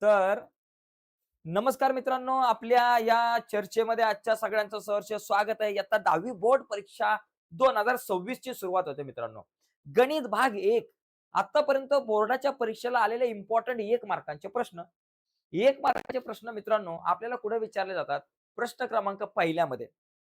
तर नमस्कार मित्रांनो, आपल्या या चर्चेमध्ये आजच्या सगळ्यांचं सहर्ष स्वागत आहे. इयत्ता 10वी बोर्ड परीक्षा 2026 ची सुरुवात होते मित्रांनो. गणित भाग 1 आतापर्यंत बोर्डाच्या परीक्षेला आलेले इम्पोर्टंट 1 मार्कांचे प्रश्न. 1 मार्काचे प्रश्न मित्रांनो आपल्याला कुठे विचारले जातात? प्रश्न क्रमांक पहिल्यामध्ये.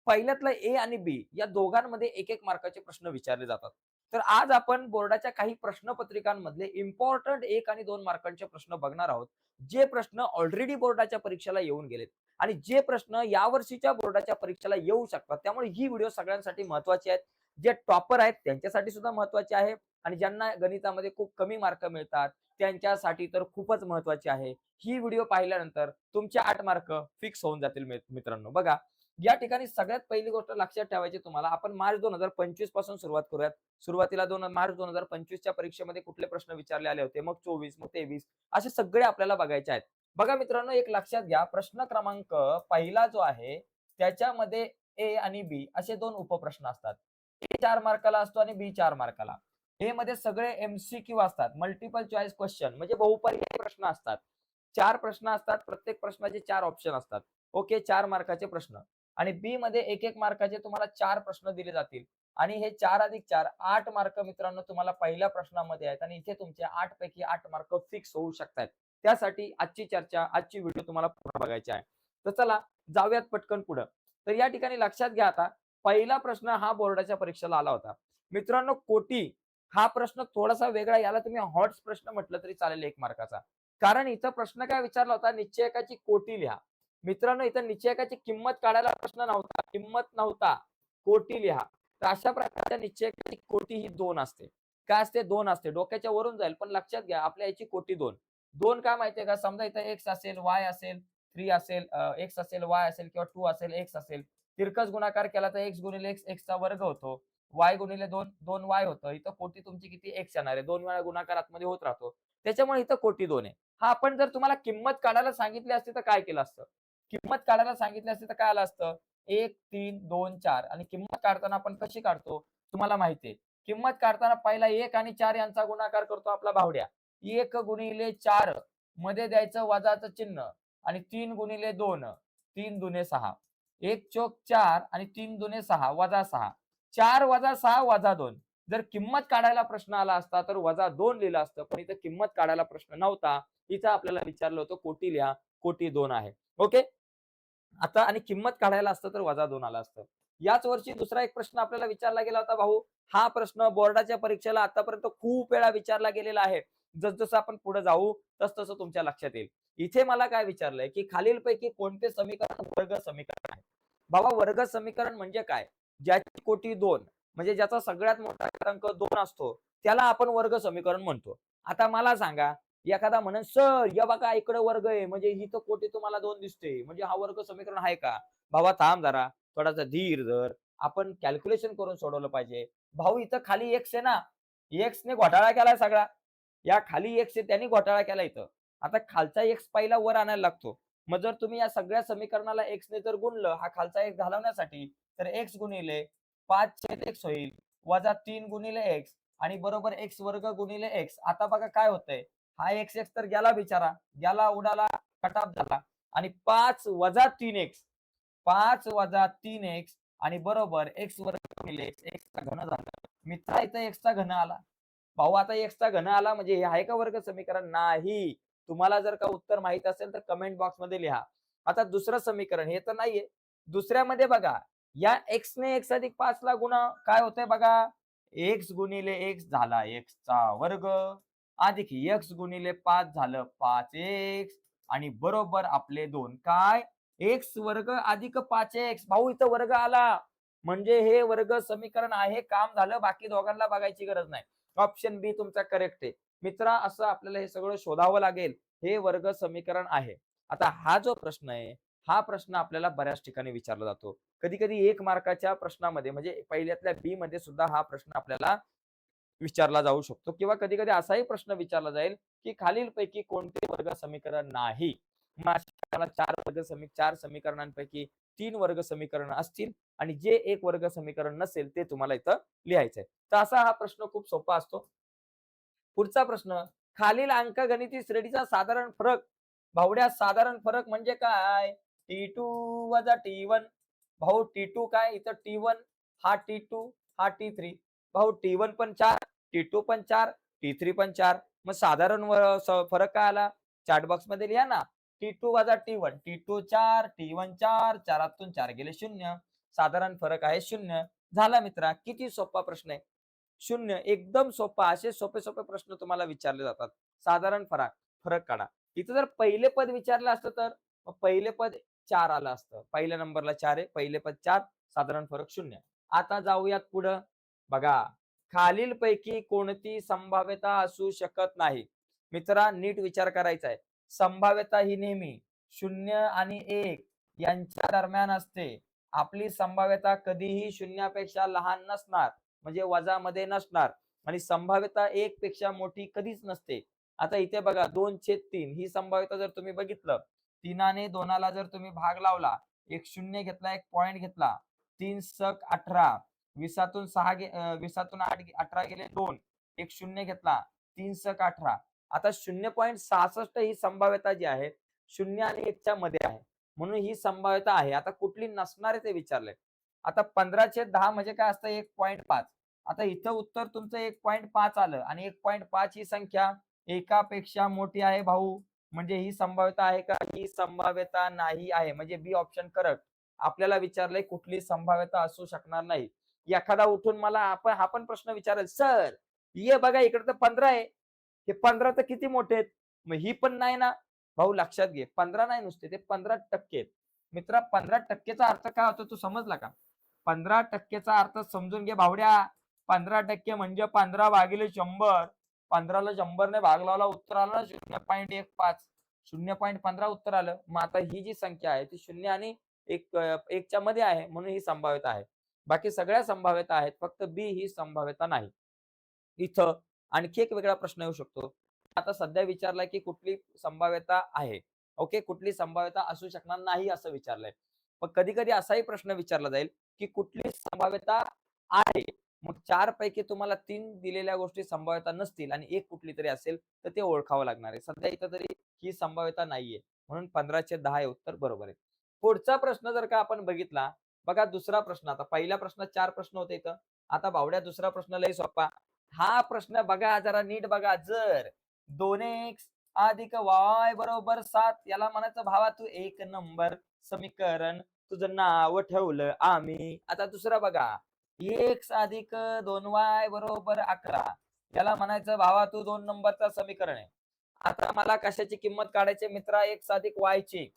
पहिल्यातला ए आणि बी या दोघांमध्ये 1-1 मार्काचे प्रश्न विचारले जातात. तर आज आपण बोर्डाच्या काही प्रश्नपत्रिकांमधले इम्पोर्टंट 1 आणि 2 मार्कांचे प्रश्न बघणार आहोत. जे प्रश्न ऑलरेडी बोर्डाच्या परीक्षेला येऊन गेलेत आणि जे प्रश्न यावर्षीच्या बोर्डाच्या परीक्षेला येऊ शकतात. त्यामुळे ही व्हिडिओ सगळ्यांसाठी महत्त्वाची आहेत. जे टॉपर आहेत त्यांच्यासाठी सुद्धा महत्त्वाची आहे आणि ज्यांना गणितामध्ये खूप कमी मार्क मिळतात त्यांच्यासाठी तर खूपच महत्त्वाची आहे. ही व्हिडिओ पाहिल्यानंतर तुमचे 8 मार्क फिक्स होऊन जातील मित्रांनो. बघा, या ठिकाणी सगळ्यात पहिली गोष्ट लक्षात ठेवायची तुम्हाला, आपण मार्च 2025 पासून सुरुवात करूयात. सुरुवातीला मार्च 2025 च्या परीक्षेमध्ये कुठले प्रश्न विचारले आले होते, मग 24, मग 23 असे सगळे आपल्याला बघायचे आहेत. बघा मित्रांनो, एक लक्षात घ्या, प्रश्न क्रमांक पहिला जो आहे त्याच्यामध्ये ए आणि बी असे 2 उपप्रश्न असतात. ए 4 मार्काला असतो आणि बी 4 मार्काला. ए मध्ये सगळे एमसीक्यू असतात, मल्टिपल चॉईस क्वेश्चन म्हणजे बहुपर्यायी प्रश्न असतात. 4 प्रश्न असतात, प्रत्येक प्रश्नाचे 4 ऑप्शन असतात. ओके, 4 मार्काचे प्रश्न. आणि बी मध्ये 1-1 मार्काचे तुम्हाला 4 प्रश्न दिले जातील आणि हे 4+4 8 मार्क मित्रांनो तुम्हाला पहिल्या प्रश्नामध्ये आहेत आणि इथे तुमचे 8 पैकी 8 मार्क फिक्स होऊ शकतात. त्यासाठी आजची चर्चा, आजची व्हिडिओ तुम्हाला पूर्ण बघायची आहे. तर चला जाऊयात पटकन पुढे. तर या ठिकाणी लक्षात घ्या, आता पहिला प्रश्न हा बोर्डाच्या परीक्षेला आला होता. मित्रांनो, कोटी हा प्रश्न थोडासा वेगळा, याला तुम्ही हॉट्स प्रश्न म्हटलं तरी चालेल 1 मार्काचा. कारण इथं प्रश्न काय विचारला होता, निश्चयकाची कोटी लिहा. मित्रांनो, इथं निश्चयकाची किंमत काढायला प्रश्न नव्हता, किंमत नव्हता, कोटी लिहा. तर अशा प्रकारच्या निश्चयकाची कोटी ही 2 असते. काय असते? 2 असते. डोक्याच्या वरून जाईल, पण लक्षात घ्या आपल्या याची कोटी 2. 2 काय माहितीये का? समजा इथं एक्स असेल, वाय असेल, 3 असेल, एक्स असेल, वाय असेल किंवा 2 असेल, एक्स असेल. तिरकस गुणाकार केला तर एक्स गुणिले एक्स, एक्सचा वर्ग होतो. वाय गुणिले 2, 2y होतं. इथं कोटी तुमची किती? एक्स येणार आहे. 2 वेळा गुणाकार आतमध्ये होत राहतो. त्याच्यामुळे इथं कोटी 2 आहे. हां, पण जर तुम्हाला किंमत काढायला सांगितली असती तर काय केलं असतं? किंमत काढायला सांगितली असती तर काय आलं असतं? 1, 3, 2, 4 आणि किंमत काढताना आपण कशी काढतो? तुम्हाला माहिती आहे. किंमत काढताना पहिला 1 आणि 4 यांचा गुणाकार करतो आपला भावड्या. 1 गुणिले 4 मध्ये द्यायचं वजाचं चिन्ह आणि 3 गुणिले 2, 3 दुने 6. 1 चोक 4 आणि 3 दुने 6 वजा 6. 4 वजा 6 वजा 2. जर किंमत काढायला प्रश्न आला असता तर वजा 2 लिहिलं असतं. पण इथं किंमत काढायला प्रश्न नव्हता. इथं आपल्याला विचारलं होतं कोटी लिहा. कोटी 2 आहे. ओके. आता आणि किंमत काढायला असतं तर वजा 2 आलं असतं. याच वर्षी दुसरा एक प्रश्न आपल्याला विचारला गेला होता भाऊ. हा प्रश्न बोर्डाच्या परीक्षेला आतापर्यंत खूप वेळा विचारला गेलेला आहे. जसं आपण पुढे जाऊ तसं तुमच्या लक्षात येईल. इथे मला काय विचारलंय, की खालीलपैकी कोणते समीकरण वर्ग समीकरण आहे? बाबा, वर्ग समीकरण म्हणजे काय? ज्याची कोटी 2 म्हणजे ज्याचा सगळ्यात मोठा घातांक 2 असतो, त्याला आपण वर्ग समीकरण म्हणतो. आता मला सांगा, एखादा म्हणेल, "सर, या बघा इकडे वर्ग आहे, म्हणजे ही तर कोटी तुम्हाला 2 दिसते, म्हणजे हा वर्ग समीकरण आहे का?" भावा थांब जरा, थोडासा धीर धर. आपण कॅल्क्युलेशन करून सोडवलं पाहिजे. भाऊ, इथं खाली एक्स आहे ना, एक्सने घोटाळा केलाय सगळा. या खाली एक्स आहे त्याने घोटाळा केला इथं. आता खालचा एक्स पहिला वर आणायला लागतो. मग जर तुम्ही या सगळ्या समीकरणाला एक्सने जर गुणलं, हा खालचा एक्स घालवण्यासाठी, तर एक्स गुणिले 5/x होईल, वजा 3 गुणिले एक्स आणि बरोबर एक्स वर्ग गुणिले एक्स. आता बघा काय होतंय, हा एक्स एक्स तर गेला बिचारा, गेला उडाला, कटाप झाला आणि 5 वजा 3x, 5 वजा 3x आणि बरोबर एक्स वर्ग गुणिले एक्स, एक्सचा घन झाला. मित्रा, इथं एक्सचा घन आला. भाऊ, आता एक्सचा घन आला म्हणजे हे आहे का वर्ग समीकरण? नाही. तुम्हाला जर का उत्तर माहित असेल तर कमेंट बॉक्समध्ये लिहा. आता दुसरं समीकरण हे तर नाहीये. दुसऱ्यामध्ये बघा, या एक्सने एक्स अधिक 5 ला गुणा काय होतंय बघा, एक्स गुणिले एक्स झाला एक्सचा वर्ग अधिक एक्स गुणिले 5 झालं 5x आणि बरोबर आपले 2 काय, एक्स वर्ग अधिक 5x. भाऊ, इथं वर्ग आला म्हणजे हे वर्ग समीकरण आहे, काम झालं. बाकी दोघांना बघायची गरज नाही. ऑप्शन बी तुमचा करेक्ट आहे. मित्रा, असं आपल्याला हे सगळं शोधावं लागेल. हे वर्ग समीकरण आहे. आता हा जो प्रश्न आहे, हा प्रश्न आपल्याला बऱ्याच ठिकाणी विचारला जातो. कधी-कधी 1 मार्काच्या प्रश्नामध्ये म्हणजे पहिल्यातल्या बी मध्ये सुद्धा हा प्रश्न आपल्याला विचारला जाऊ शकतो किंवा कधी-कधी असाही प्रश्न विचारला जाईल, की खालीलपैकी कोणते वर्ग समीकरण नाही? मग अशा 4 समीकरणांपैकी 3 वर्ग समीकरण असतील आणि जे 1 वर्ग समीकरण नसेल ते तुम्हाला इथं लिहायचंय. तर असा हा प्रश्न खूप सोपा असतो. पुढचा प्रश्न, खालील अंकगणिती श्रेणीचा साधारण फरक भावड्या साधारण फरक म्हणजे काय? T2 वजा T1. भाऊ T2 काय? इथं T1, हा T2, हा T3. भाऊ T1 पण 4, T2 पण 4, T3 पण 4. मग साधारण फरक काय आला? चॅट बॉक्समध्ये लिहा ना. T2 वजा T1. T2 4, T1 4, 4 4 गेले 0. साधारण फरक आहे 0. झाला मित्रा. किती सोपा प्रश्न आहे. 0 एकदम सोपा. असे सोपे-सोपे प्रश्न तुम्हाला विचारले जातात. साधारण फरक फरक काढा. इथं जर पहिले पद विचारलं असतं तर मग पहिले पद 4 आलं असतं. पहिल्या नंबरला 4 आहे. पहिले पद 4, साधारण फरक 0. आता जाऊयात पुढं. बघा, खालीलपैकी कोणती संभाव्यता असू शकत नाही? मित्रा नीट विचार करायचा आहे. संभाव्यता ही नेहमी 0 आणि 1 यांच्या दरम्यान असते. आपली संभाव्यता कधीही 0पेक्षा लहान नसणार, म्हणजे वजामध्ये नसणार आणि संभाव्यता 1 पेक्षा मोठी कधीच नसते. आता इथे बघा 2/3 ही संभाव्यता जर तुम्ही बघितलं, 3 2ला जर तुम्ही भाग लावला, एक 0 घेतला, एक पॉइंट घेतला, 3 सक 18, 20तून 20तून 18 गेले 2, एक 0 घेतला, 3 सक 18. आता 0.66 ही संभाव्यता जी आहे 0 आणि 1च्या मध्ये आहे. म्हणून ही संभाव्यता आहे. आता कुठली नसणार आहे ते विचारलंय. आता 15/10 म्हणजे काय असतं 1.5. आता इथं उत्तर तुमचं 1.5 आलं आणि 1.5 ही संख्या एकापेक्षा मोठी आहे भाऊ. म्हणजे ही संभाव्यता आहे का? ही संभाव्यता नाही आहे. म्हणजे बी ऑप्शन करेक्ट. आपल्याला विचारलंय कुठली संभाव्यता असू शकणार नाही. एखादा उठून मला हा पण प्रश्न विचारेल, "सर, ये बघा इकडे तर 15 आहे. हे 15 तर किती मोठे आहेत. मग ही पण नाही ना?" भाऊ लक्षात घे 15 नाही नुसते ते 15% आहेत. मित्रा 15% चा अर्थ काय होतो तू समजला का? 15% चा अर्थ समजून घे भावड्या. 15% म्हणजे 15 भागिले 100. 15ला 100ने भाग लावला उत्तर आलं ना 0.15. 0.15 उत्तर आलं. मग आता ही जी संख्या आहे ती 0 आणि 1 च्या मध्ये आहे म्हणून ही संभाव्यता आहे. बाकी सगळ्या संभाव्यता आहेत. फक्त बी ही संभाव्यता नाही. इथं आणखी एक वेगळा प्रश्न येऊ शकतो. आता सध्या विचारलाय की कुठली संभाव्यता आहे. ओके. कुठली संभाव्यता असू शकणार नाही असं विचारलंय. मग कधी-कधी असाही प्रश्न विचारला जाईल की कुठली संभाव्यता आहे. मग 4 पैकी तुम्हाला 3 दिलेल्या गोष्टी संभाव्यता नसतील आणि एक कुठली तरी असेल तर ते ओळखावं लागणार आहे. सध्या इथं तरी ही संभाव्यता नाहीये. म्हणून 15/10 हे उत्तर बरोबर आहे. पुढचा प्रश्न जर का आपण बघितला, बघा दुसरा प्रश्न आता पहिल्या प्रश्नात 4 प्रश्न होते इथं. आता भावड्या दुसरा प्रश्न लय सोपा. हा प्रश्न बघा जरा नीट बघा. जर 2x अधिक y बरोबर 7 याला म्हणायचं भावा तू एक नंबर समीकरण तुझं नाव ठेवलं आम्ही. आता दुसरं बघा. x अधिक 2y बरोबर 11 याला म्हणायचं भावा तू 2 नंबरचं समीकरण आहे. आता मला कशाची किंमत काढायची मित्रा x अधिक y ची.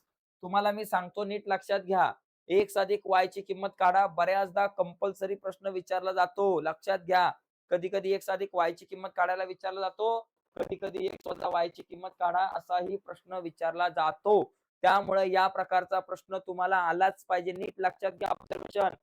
तुम्हाला मी सांगतो नीट लक्षात घ्या. x अधिक y ची किंमत काढा. बऱ्याचदा कंपल्सरी प्रश्न विचारला जातो. लक्षात घ्या. कधी-कधी x अधिक y ची किंमत काढायला विचारला जातो. कधी-कधी x वजा y ची किंमत काढा असाही प्रश्न विचारला जातो. त्यामुळे या प्रकारचा प्रश्न तुम्हाला आलाच पाहिजे. नीट लक्षात घ्या. ऑब्झर्वेशन.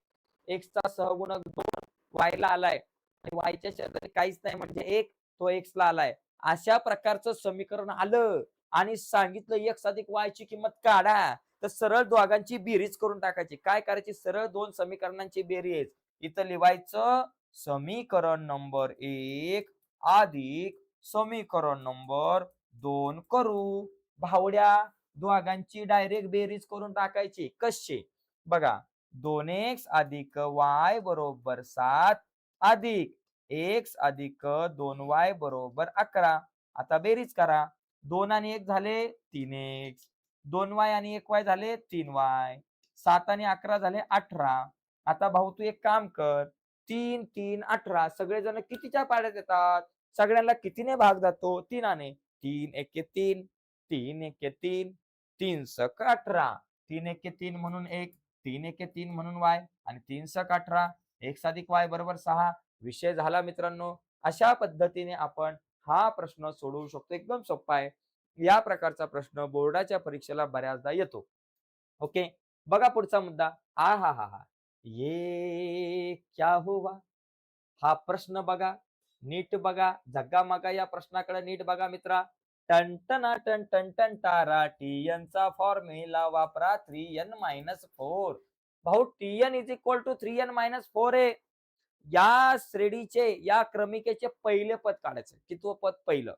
x चा सहगुणक 2 y ला आलाय आणि y च्या शेजारी काहीच नाही म्हणजे 1 तो x ला आलाय. अशा प्रकारचं समीकरण आलं आणि सांगितलं x अधिक y ची किंमत काढा. तर सरळ दोघांची बेरीज करून टाकायची. काय करायची? सरळ 2 समीकरणांची बेरीज. इथं लिहायचं समीकरण नंबर 1 अधिक समीकरण नंबर 2 करू. भावड्या दोघांची डायरेक्ट बेरीज करून टाकायची. कशी? बघा 2x अधिक y बरोबर 7 अधिक x अधिक 2y बरोबर 11. आता बेरीज करा. 2 आणि 1 झाले 3x. 2y आणि 1y झाले 3y. 7 आणि 11 झाले 18. आता भाऊ तू एक काम कर. 3, 3, 18 सगळेजण कितीच्या पाड्यात येतात? सगळ्यांना कितीने भाग जातो? 3ने. 3 एके 3, 3 एके 3, 3 सक 18. 3 एके 3 म्हणून 1, 3 एके 3 म्हणून y आणि 3 सक 18. x अधिक y बरोबर 6. विषय झाला मित्रांनो. अशा पद्धतीने आपण हा प्रश्न सोडवू शकतो. एकदम सोपा आहे. या प्रकारचा प्रश्न बोर्डाच्या परीक्षेला बऱ्याचदा येतो. ओके. बघा पुढचा मुद्दा. आहाहाहा! ये क्या हुआ? हा प्रश्न बघा. नीट बघा. झग्गा-मगा या प्रश्नाकडे नीट बघा मित्रा. टन-टना-टन, टन-टन तारा. Tn चा फॉर्म्युला वापरा 3n-4. भाऊ Tn is equal to 3n-4 आहे. या श्रेणीचे, या क्रमिकेचे पहिले पद काढायचं. कितवं पद? पहिलं.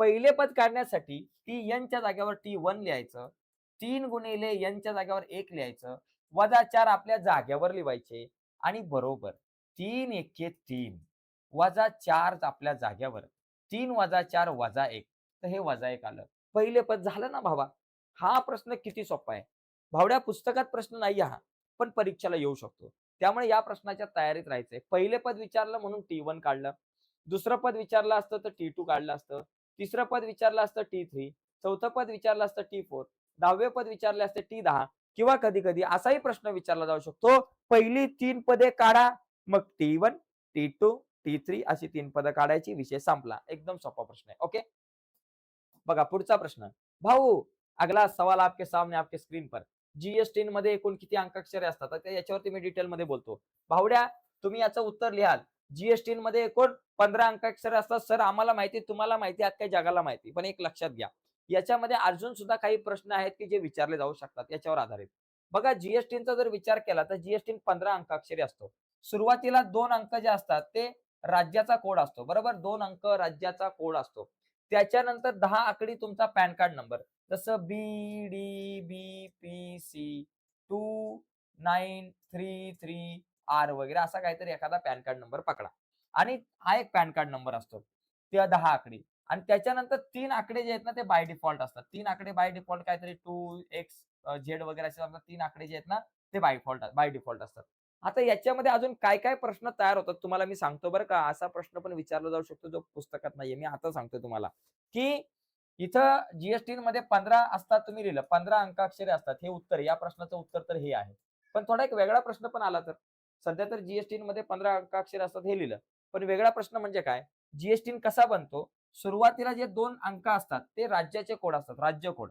पहिले पद काढण्यासाठी टी एनच्या जागेवर T1 लिहायचं. 3 गुणिले एनच्या जागेवर 1 लिहायचं. वजा 4 आपल्या जागेवर लिहायचे आणि बरोबर 3 एके 3 वजा 4 आपल्या जागेवर 3 वजा 4 वजा 1 तर हे वजा 1 आलं. पहिले पद झालं ना भावा. हा प्रश्न किती सोपा आहे. भावड्या पुस्तकात प्रश्न नाही हा, पण परीक्षेला येऊ शकतो. त्यामुळे या प्रश्नाच्या तयारीत राहायचंय. पहिले पद विचारलं म्हणून T1 काढलं. दुसरं पद विचारलं असतं तर T2 काढलं असतं. तिसरं पद विचारलं असतं T3. चौथं पद विचारलं असतं T4. 10वे पद विचारले असते T10 किंवा कधी-कधी असाही प्रश्न विचारला जाऊ शकतो. पहिली 3 पदे काढा, मग T1, T2, T3 अशी 3 पदं काढायची, विषय संपला. एकदम सोपा प्रश्न आहे. ओके. बघा पुढचा प्रश्न. भाऊ, अगला सवाल आपके सामने आपके स्क्रीन पर. जी मध्ये एकूण किती अंकाक्षरे असतात? तर याच्यावरती मी डिटेलमध्ये बोलतो. भावड्या, तुम्ही याचं उत्तर लिहाल. जी मध्ये एकूण 15 अंकाक्षरे असतात. सर आम्हाला माहिती, तुम्हाला माहिती, अख्ख्या जगाला माहिती. पण एक लक्षात घ्या. याच्यामध्ये अजून सुद्धा काही प्रश्न आहेत की जे विचारले जाऊ शकतात याच्यावर आधारित. बघा जीएसटीचा जर विचार केला तर जीएसटी 15 अंकाक्षरी असतो. सुरुवातीला 2 अंक जे असतात ते राज्याचा कोड असतो. बरोबर? 2 अंक राज्याचा कोड असतो. त्याच्यानंतर 10 आकडी तुमचा पॅन कार्ड नंबर. जसं BDBPC 2933R वगैरे असा काहीतरी एखादा पॅन कार्ड नंबर पकडा. आणि हा एक पॅन कार्ड नंबर असतो. त्या 10 आकडी. आणि त्याच्यानंतर 3 आकडे जे आहेत ना ते बाय डिफॉल्ट असतात. 3 आकडे बाय डिफॉल्ट काहीतरी 2X Z वगैरे असे 3 आकडे जे आहेत ना ते बाय डिफॉल्ट असतात. आता याच्यामध्ये अजून काय-काय प्रश्न तयार होतात तुम्हाला मी सांगतो बरं का. असा प्रश्न पण विचारला जाऊ शकतो जो पुस्तकात नाहीये. मी आता सांगतोय तुम्हाला, की इथं जी-एस-टीमध्ये 15 असतात तुम्ही लिहिलं. 15 अंकाक्षरे असतात. हे उत्तर आहे. या प्रश्नाचं उत्तर तर हे आहे. पण थोडा एक वेगळा प्रश्न पण आला तर. सध्या तर जी-एस-टीमध्ये 15 अंकाक्षरे असतात हे लिहिलं. पण वेगळा प्रश्न म्हणजे काय? जी कसा बनतो? सुरुवातीला जे 2 अंक असतात ते राज्याचे कोड असतात. राज्य कोड.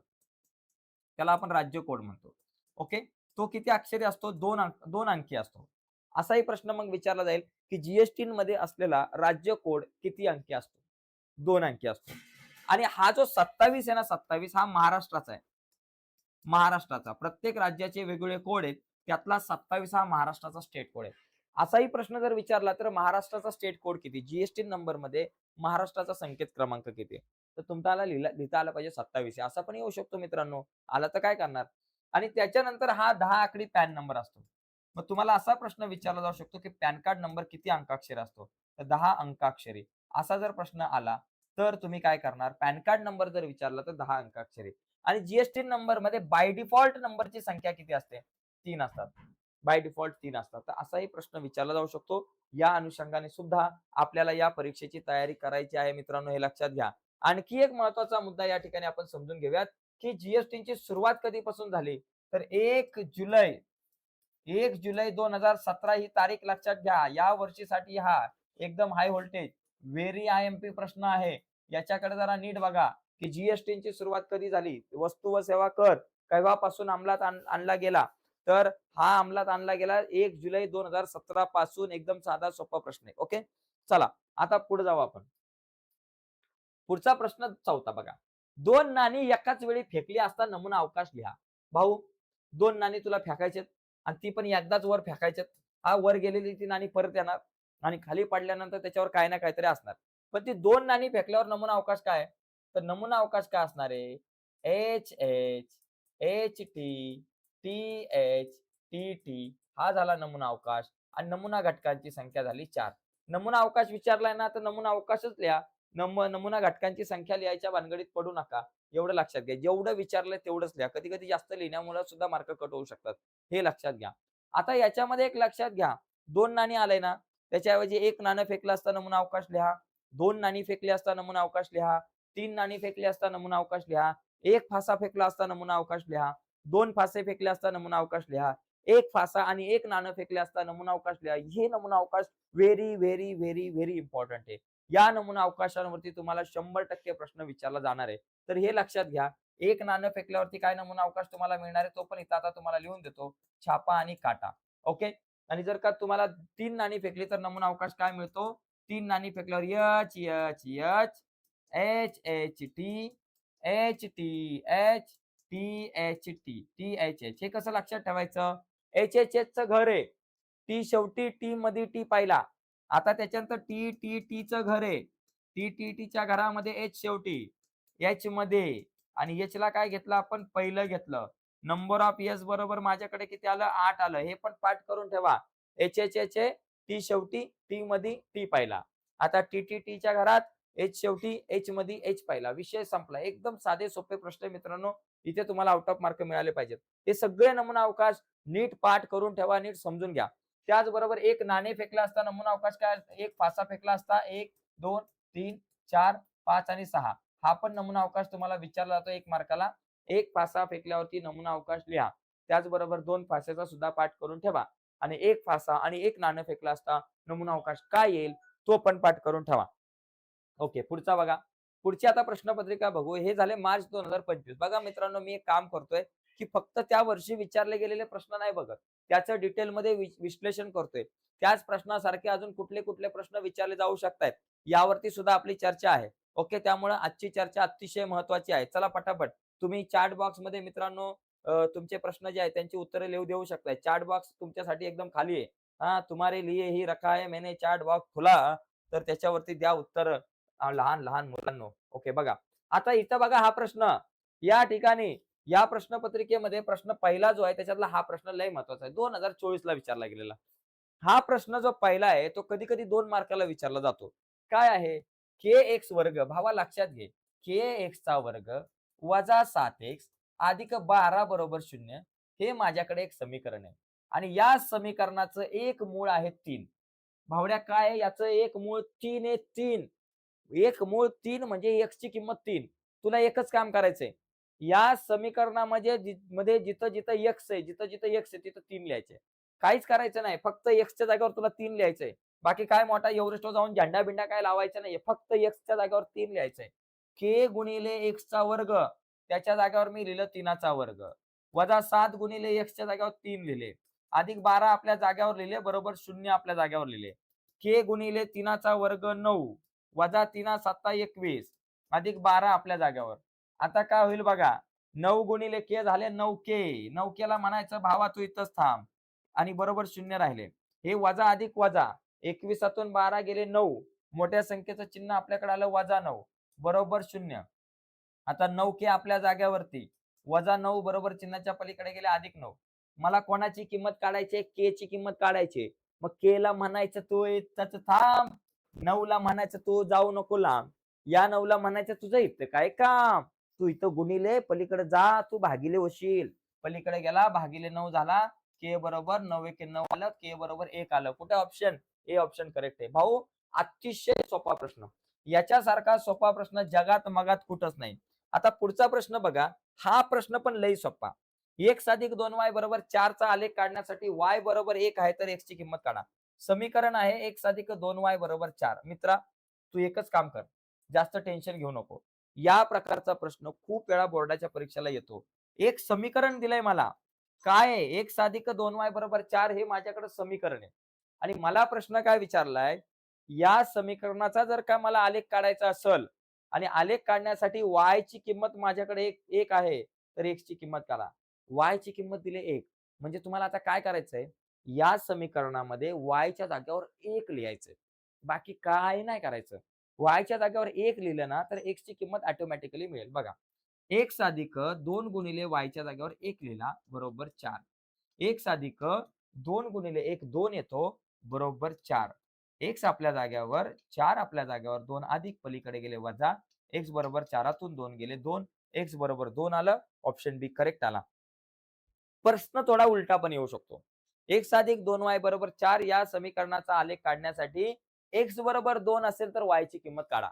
त्याला आपण राज्य कोड म्हणतो. ओके. तो किती अक्षरी असतो? 2 अंकी असतो. असाही प्रश्न मग विचारला जाईल, की जी-एस-टीमध्ये असलेला राज्य कोड किती अंकी असतो? 2 अंकी असतो. आणि हा जो 27 आहे ना 27 हा महाराष्ट्राचा आहे. महाराष्ट्राचा. प्रत्येक राज्याचे वेगवेगळे कोड आहेत. त्यातला 27 हा महाराष्ट्राचा स्टेट कोड आहे. असाही प्रश्न जर विचारला तर महाराष्ट्राचा स्टेट कोड किती? जी नंबरमध्ये महाराष्ट्राचा संकेत क्रमांक किती आहे? तर तुम्हाला लिहिता आलं पाहिजे 27 आहे. असा पण येऊ शकतो मित्रांनो. आला तर काय करणार? आणि त्याच्यानंतर हा 10 आकडी पॅन नंबर असतो. मग तुम्हाला असा प्रश्न विचारला जाऊ शकतो, की पॅन कार्ड नंबर किती अंकाक्षरी असतो? तर 10 अंकाक्षरी. असा जर प्रश्न आला, तर तुम्ही काय करणार? पॅन कार्ड नंबर जर विचारला तर 10 अंकाक्षरी. आणि जी नंबरमध्ये बाय डिफॉल्ट नंबरची संख्या किती असते? 3 असतात. बाय डिफॉल्ट 3 असतात. तर असाही प्रश्न विचारला जाऊ शकतो. या अनुषंगाने सुद्धा आपल्याला या परीक्षेची तयारी करायची आहे मित्रांनो, हे लक्षात घ्या. आणखी एक महत्त्वाचा मुद्दा या ठिकाणी आपण समजून घेऊयात, की जी सुरुवात कधीपासून झाली? तर 1 जुलै 2017 ही तारीख लक्षात घ्या. या वर्षीसाठी हा एकदम हाय व्होल्टेज व्हेरी आय-एम-पी प्रश्न आहे. याच्याकडे जरा नीट बघा, की जी सुरुवात कधी झाली? वस्तू व सेवा कर केव्हापासून अंमलात आणला गेला? तर हा अंमलात आणला गेला 1 जुलै 2017 पासून. एकदम साधा सोपा प्रश्न आहे. ओके. चला आता पुढे जाऊ आपण. पुढचा प्रश्न 4था बघा. 2 नाणी एकाच वेळी फेकली असता नमुना अवकाश लिहा. भाऊ, 2 नाणी तुला फेकायचेत आणि ती पण एकदाच वर फेकायचेत. हा वर गेलेली ती नाणी परत येणार आणि खाली पडल्यानंतर त्याच्यावर काही ना काहीतरी असणार. पण ती 2 नाणी फेकल्यावर नमुना अवकाश काय आहे? तर नमुना अवकाश काय असणार आहे? HH, HT, TH, TT हा झाला नमुना अवकाश आणि नमुना घटकांची संख्या झाली 4. नमुना अवकाश विचारलाय ना, तर नमुना अवकाशच लिहा. नमुना घटकांची संख्या लिहायच्या भानगडीत पडू नका. एवढं लक्षात घ्या. जेवढं विचारलंय तेवढंच लिहा. कधी-कधी जास्त लिहिण्यामुळे सुद्धा मार्क कट होऊ शकतात. हे लक्षात घ्या. आता याच्यामध्ये एक लक्षात घ्या. 2 नाणी आलंय ना, त्याच्याऐवजी 1 नाणं फेकलं असता नमुना अवकाश लिहा. 2 नाणी फेकली असता नमुना अवकाश लिहा. 3 नाणी फेकली असता नमुना अवकाश लिहा. 1 फासा फेकला असता नमुना अवकाश लिहा. 2 फासे फेकले असता नमुना अवकाश लिहा. 1 फासा आणि 1 नाणं फेकले असता नमुना अवकाश लिहा. हे नमुना अवकाश very, very, very, very important आहे. या नमुना अवकाशांवरती तुम्हाला 100% प्रश्न विचारला जाणार आहे. तर हे लक्षात घ्या. 1 नाणं फेकल्यावरती काय नमुना अवकाश तुम्हाला मिळणार आहे, तो पण इथं आता तुम्हाला लिहून देतो. छापा आणि काटा. ओके. आणि जर का तुम्हाला 3 नाणी फेकली तर नमुना अवकाश काय मिळतो? 3 नाणी फेकल्यावर H, H, H, H, H, T, H, T, H, T, H, T, T, H, H. हे कसं लक्षात ठेवायचं? H, H, H चं घर आहे. टी शेवटी टी मध्ये टी पाहिला. आता त्याच्यानंतर टी टी टीचं घर आहे. टी टी टीच्या घरामध्ये एच शेवटी. एच मध्ये आणि एच ला काय घेतलं आपण पहिलं घेतलं. नंबर ऑफ एस बरोबर माझ्याकडे किती आलं 8 आलं. हे पण पाठ करून ठेवा. एच एच एच टी शेवटी टी मध्ये टी पहिला. आता टी टी टीच्या घरात एच शेवटी एच मध्ये एच पहिला. विषय संपला. एकदम साधे सोपे प्रश्न मित्रांनो. इथे तुम्हाला आउट ऑफ मार्क मिळाले पाहिजेत. हे सगळे नमुना अवकाश नीट पाठ करून ठेवा, नीट समजून घ्या. त्याचबरोबर एक नाणे फेकला असता नमुना अवकाश काय, एक फासा फेकला असता 1, 2, 3, 4, 5 आणि 6. हा पण नमुना अवकाश तुम्हाला विचारला जातो 1 मार्काला. एक फासा फेकल्यावरती नमुना अवकाश लिहा. त्याचबरोबर 2 फास्याचा सुद्धा पाठ करून ठेवा आणि एक फासा आणि एक नाणं फेकला असता नमुना अवकाश काय येईल तो पण पाठ करून ठेवा. ओके, पुढचा बघा. पुढची आता प्रश्नपत्रिका बघू. हे झाले मार्च 2025. बघा मित्रांनो, मी एक काम करतोय, की फक्त त्या वर्षी विचारले गेलेले प्रश्न नाही बघत. त्याचं डिटेलमध्ये विश्लेषण करतोय. त्याच प्रश्नासारखे अजून कुठले-कुठले प्रश्न विचारले जाऊ शकतायत. यावरती सुद्धा आपली चर्चा आहे. ओके, त्यामुळे आजची चर्चा अतिशय महत्त्वाची आहे. चला पटापट तुम्ही चॅट बॉक्समध्ये मित्रांनो तुमचे प्रश्न जे आहेत त्यांची उत्तरे लिहू देऊ शकताय. चॅट बॉक्स तुमच्यासाठी एकदम खाली आहे. हां, तुम्हारे लिए ही रखा है मैंने चॅट बॉक्स खुला. तर त्याच्यावरती द्या उत्तर लहान-लहान मुलांनो. ओके बघा. आता इथं बघा हा प्रश्न. या ठिकाणी या प्रश्नपत्रिकेमध्ये प्रश्न पहिला जो आहे त्याच्यातला हा प्रश्न लय महत्वाचा आहे. 2024 ला विचारला गेलेला. हा प्रश्न जो पहिला आहे तो कधी-कधी 2 मार्काला विचारला जातो. काय आहे? kx वर्ग भावा लक्षात घे. kx चा वर्ग वजा 7x अधिक 12 बरोबर 0 हे माझ्याकडे एक समीकरण आहे. आणि या समीकरणाचं एक मूळ आहे 3. भावड्या काय आहे याचं एक मूळ 3 आहे 3. एक मूळ 3 म्हणजे x ची किंमत 3. तुला एकच काम करायचंय. या समीकरणामध्ये मध्ये जिथं-जिथं x आहे, जिथं-जिथं x आहे तिथं 3 लिहायचे. काहीच करायचं नाही. फक्त x च्या जागेवर तुला 3 लिहायचंय. बाकी काय मोठा एव्हरेस्टवर जाऊन झेंडा-बिंडा काय लावायचा नाहीये. फक्त x च्या जागेवर 3 लिहायचंय. k गुणिले x चा वर्ग त्याच्या जागेवर मी लिहिलं 3 चा वर्ग. वजा 7 गुणिले x च्या जागेवर 3 लिहिले. अधिक 12 आपल्या जागेवर लिहिले बरोबर 0 आपल्या जागेवर लिहिले. k गुणिले 3 चा वर्ग 9 वजा 3 7 21 अधिक 12 आपल्या जागेवर. आता काय होईल बघा. 9 गुणिले के झाले 9k. 9k ला म्हणायचं भावा तू इथंच थांब आणि बरोबर 0 राहिले. हे वजा अधिक वजा 21 12 गेले 9. मोठ्या संख्येचं चिन्ह आपल्याकडे आलं वजा 9 बरोबर 0. आता 9k आपल्या जागेवरती वजा 9 बरोबर चिन्हाच्या पलीकडे गेले अधिक 9. मला कोणाची किंमत काढायची आहे? k ची किंमत काढायची. मग k ला म्हणायचं तू इथंच थांब. 9 ला म्हणायचं तू जाऊ नको लांब. या 9 ला म्हणायचं तुझं इथं काय काम? तू इथं गुणिले पलीकडे जा, तू भागिले होशील. पलीकडे गेला भागिले 9 झाला. k बरोबर 9 1 9 आलं. k बरोबर 1 आलं. कुठे ऑप्शन? ए ऑप्शन करेक्ट आहे. भाऊ अतिशय सोपा प्रश्न. याच्यासारखा सोपा प्रश्न जगात मगात कुठंच नाही. आता पुढचा प्रश्न बघा. हा प्रश्न पण लई सोपा. x अधिक 2y बरोबर 4 चा आलेख काढण्यासाठी y बरोबर 1 आहे तर x ची किंमत काढा. समीकरण आहे x अधिक 2y बरोबर 4. मित्रा, तू एकच काम कर. जास्त टेन्शन घेऊ नको. या प्रकारचा प्रश्न खूप वेळा बोर्डाच्या परीक्षेला येतो. एक समीकरण दिलंय मला. काय आहे? x अधिक 2y बरोबर 4 हे माझ्याकडे समीकरण आहे. आणि मला प्रश्न काय विचारलाय? या समीकरणाचा जर का मला आलेख काढायचा असेल आणि आलेख काढण्यासाठी y ची किंमत माझ्याकडे 1 आहे, तर x ची किंमत काढा. y ची किंमत दिली 1. म्हणजे तुम्हाला आता काय करायचंय? या समीकरणामध्ये y च्या जागेवर 1 लिहायचंय. बाकी काही नाही करायचं. y च्या जागेवर 1 लिहिलं ना, तर x ची किंमत ऑटोमॅटिकली मिळेल. बघा. x अधिक 2 गुणिले y च्या जागेवर 1 लिहिला बरोबर 4. x अधिक 2 गुणिले 1 2 येतो बरोबर 4. x आपल्या जागेवर 4 आपल्या जागेवर 2 अधिक पलीकडे गेले वजा x बरोबर 4 2 गेले 2 x बरोबर 2 आलं. ऑप्शन बी करेक्ट आला. प्रश्न थोडा उलटा पण येऊ शकतो. x अधिक 2y बरोबर 4 या समीकरणाचा आलेख काढण्यासाठी x बरोबर 2 असेल तर y ची किंमत काढा.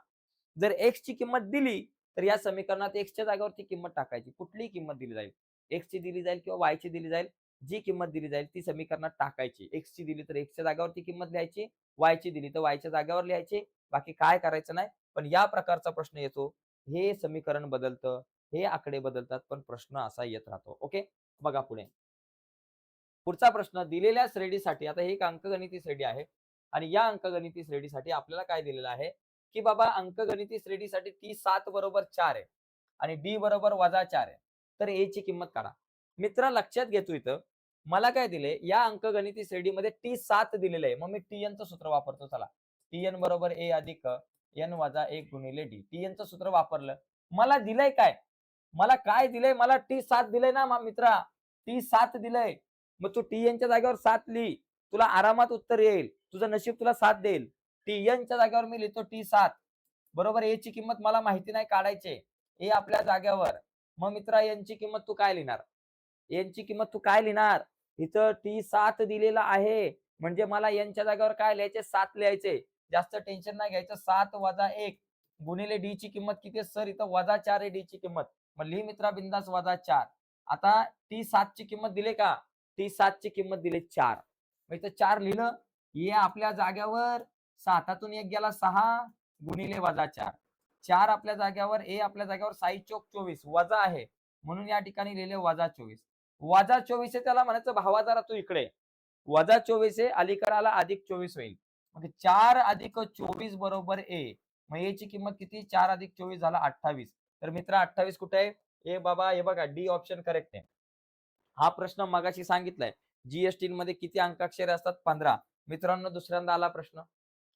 जर x ची किंमत दिली तर या समीकरणात x च्या जागेवरती किंमत टाकायची. कुठलीही किंमत दिली जाईल. x ची दिली जाईल किंवा y ची दिली जाईल. जी किंमत दिली जाईल ती समीकरणात टाकायची. x ची दिली तर x च्या जागेवरती किंमत लिहायची. y ची दिली तर y च्या जागेवर लिहायची. बाकी काय करायचं नाही. पण या प्रकारचा प्रश्न येतो. हे समीकरण बदलतं, हे आकडे बदलतात, पण प्रश्न असा येत राहतो. ओके, बघा पुढे. पुढचा प्रश्न दिलेल्या श्रेणीसाठी आता ही एक अंकगणिती श्रेणी आहे आणि या अंकगणिती श्रेणीसाठी आपल्याला काय दिलेलं आहे की बाबा अंकगणिती श्रेणीसाठी टी 7 बरोबर 4 आहे आणि डी बरोबर वजा 4 आहे. तर ए ची किंमत काढा. मित्र लक्षात घेतो इथं मला काय दिले या अंकगणिती श्रेणीमध्ये टी 7 दिलेलं आहे. मग मी टीएन चं सूत्र वापरतो. चला, टीएन बरोबर ए अधिक एन वजा 1 गुणिले डी. टीएन चं सूत्र वापरलं मला दिलंय काय? मला काय दिलंय? मला T7 दिलंय ना मित्रा. T7 दिलंय. मग तू TN च्या जागेवर 7 लिही. तुला आरामात उत्तर येईल. तुझं नशीब तुला साथ देईल. TN च्या जागेवर मी लिहितो T7. बरोबर. A ची किंमत मला माहिती नाही काढायची. A आपल्या जागेवर. मग मित्रा N ची किंमत तू काय लिहिणार? N ची किंमत तू काय लिहिणार? इथं T7 दिलेला आहे. म्हणजे मला N च्या जागेवर काय लिहायचे? 7 लिहायचे. जास्त टेन्शन नाही घ्यायचं. 7 - 1 गुणिले D ची किंमत किती आहे सर? इथं -4 आहे D ची किंमत. मग लिही मित्रा बिंदास -4. आता T7 ची किंमत दिली का? T7 ची किंमत दिली 4. मग इथं 4 लिहिलं. हे आपल्या जाग्यावर 7तून 1 गेला 6 गुणिले -4. 4 आपल्या जाग्यावर, A आपल्या जाग्यावर 6 चोक 24 वजा आहे. म्हणून या ठिकाणी लिहिले -24. -24 आहे त्याला म्हणायचं भावा जरा तू इकडे. -24 आहे अलीकडे आला +24 होईल. मग 4 + 24 बरोबर A. मग A ची किंमत किती? 4 + 24 झाला 28. तर मित्र 28 कुठे आहे? ए बाबा हे बघा डी ऑप्शन करेक्ट आहे. हा प्रश्न मगाशी सांगितलाय. जीएसटी मध्ये किती अंकाक्षरे असतात? 15. मित्रांनो दुसऱ्यांदा आला प्रश्न.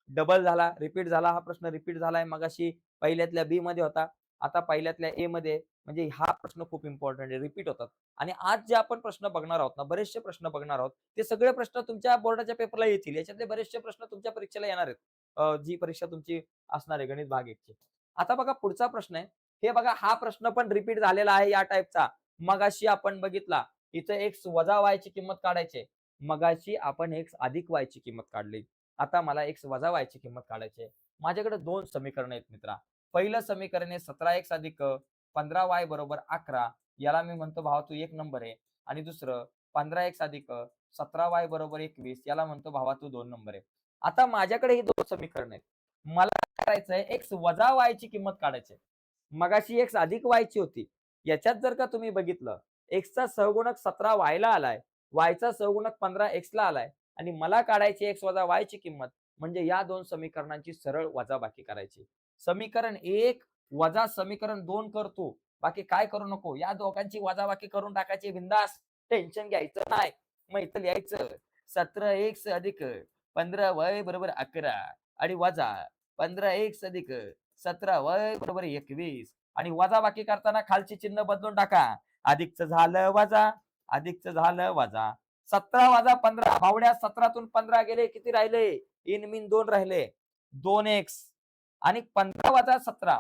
डबल झाला, रिपीट झाला. हा प्रश्न रिपीट झालाय. मगाशी पहिल्यातल्या बी मध्ये होता. आता पहिल्यातल्या ए मध्ये. म्हणजे हा प्रश्न खूप इम्पॉर्टंट आहे. रिपीट होतात. आणि आज जे आपण प्रश्न बघणार आहोत ना, बरेचसे प्रश्न बघणार आहोत. ते सगळे प्रश्न तुमच्या बोर्डाच्या पेपरला येतील. याच्यातले बरेचसे प्रश्न तुमच्या परीक्षेला येणार आहेत. जी परीक्षा तुमची असणार आहे गणित भाग 1 ची. आता बघा पुढचा प्रश्न आहे. हे बघा हा प्रश्न पण रिपीट झालेला आहे या टाईपचा. मगाशी आपण बघितला. इथं x वजा y ची किंमत काढायची. मगाशी आपण x अधिक y ची किंमत काढली. आता मला x वजा y ची किंमत काढायची आहे. माझ्याकडे 2 समीकरण आहेत मित्रा. पहिलं समीकरण आहे 17x अधिक 15y बरोबर 11. याला मी म्हणतो भावा तू 1 नंबर आहे. आणि दुसरं 15x अधिक 17y बरोबर 21. याला म्हणतो भावा तू 2 नंबर आहे. आता माझ्याकडे ही 2 समीकरण आहेत. मला काय करायचंय? x वजा y ची किंमत काढायची आहे. मगाशी x अधिक y ची होती. याच्यात जर का तुम्ही बघितलं x चा सहगुणक 17 y ला आलाय, y चा सहगुणक 15 x ला आलाय आणि मला काढायची x वजा y ची किंमत. म्हणजे या 2 समीकरणांची सरळ वजाबाकी करायची. समीकरण 1 वजा समीकरण 2 करतो. बाकी काय करू नको. या दोघांची वजाबाकी करून टाकायची बिंदास. टेन्शन घ्यायचं नाही. मग इथं लिहायचं 17x अधिक 15y बरोबर 11 आणि वजा 15x अधिक 17y बरोबर 21 आणि वजाबाकी करताना खालची चिन्ह बदलून टाका. अधिकचं झालं वजा, अधिकचं झालं वजा. 17 वजा 15 भावड्या 17तून 15 गेले किती राहिले? इन मिन 2 राहिले. 2x आणि 15 वजा 17.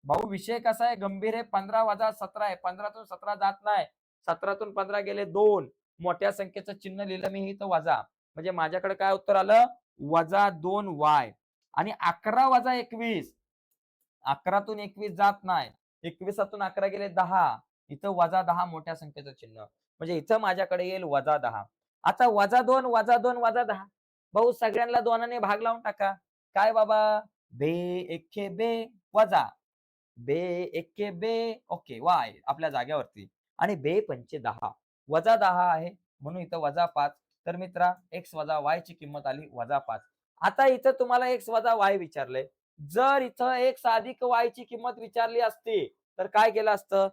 भाऊ विषय कसा आहे? गंभीर आहे. 15 वजा 17 आहे. 15तून 17 जात नाही. 17तून 15 गेले 2. मोठ्या संख्येचं चिन्ह लिहिलं मी इथं वजा. म्हणजे माझ्याकडे काय उत्तर आलं? वजा 2y आणि 11 वजा 21. 11तून 21 जात नाही. 21तून 11 गेले 10. इथं वजा 10 मोठ्या संख्येचं चिन्ह. म्हणजे इथं माझ्याकडे येईल वजा 10. आता वजा 2 वजा 2 वजा 10. भाऊ सगळ्यांना 2 ने भाग लावून टाका. काय बाबा? बे एके बे वजा बे एके बे ओके वाय आपल्या जाग्यावरती आणि बे पंचे 10 वजा 10 आहे म्हणून इथं वजा 5. तर मित्रा x वजा y ची किंमत आली वजा 5. आता इथं तुम्हाला x वजा y विचारलंय. जर इथं x अधिक y ची किंमत विचारली असती तर काय केलं असतं?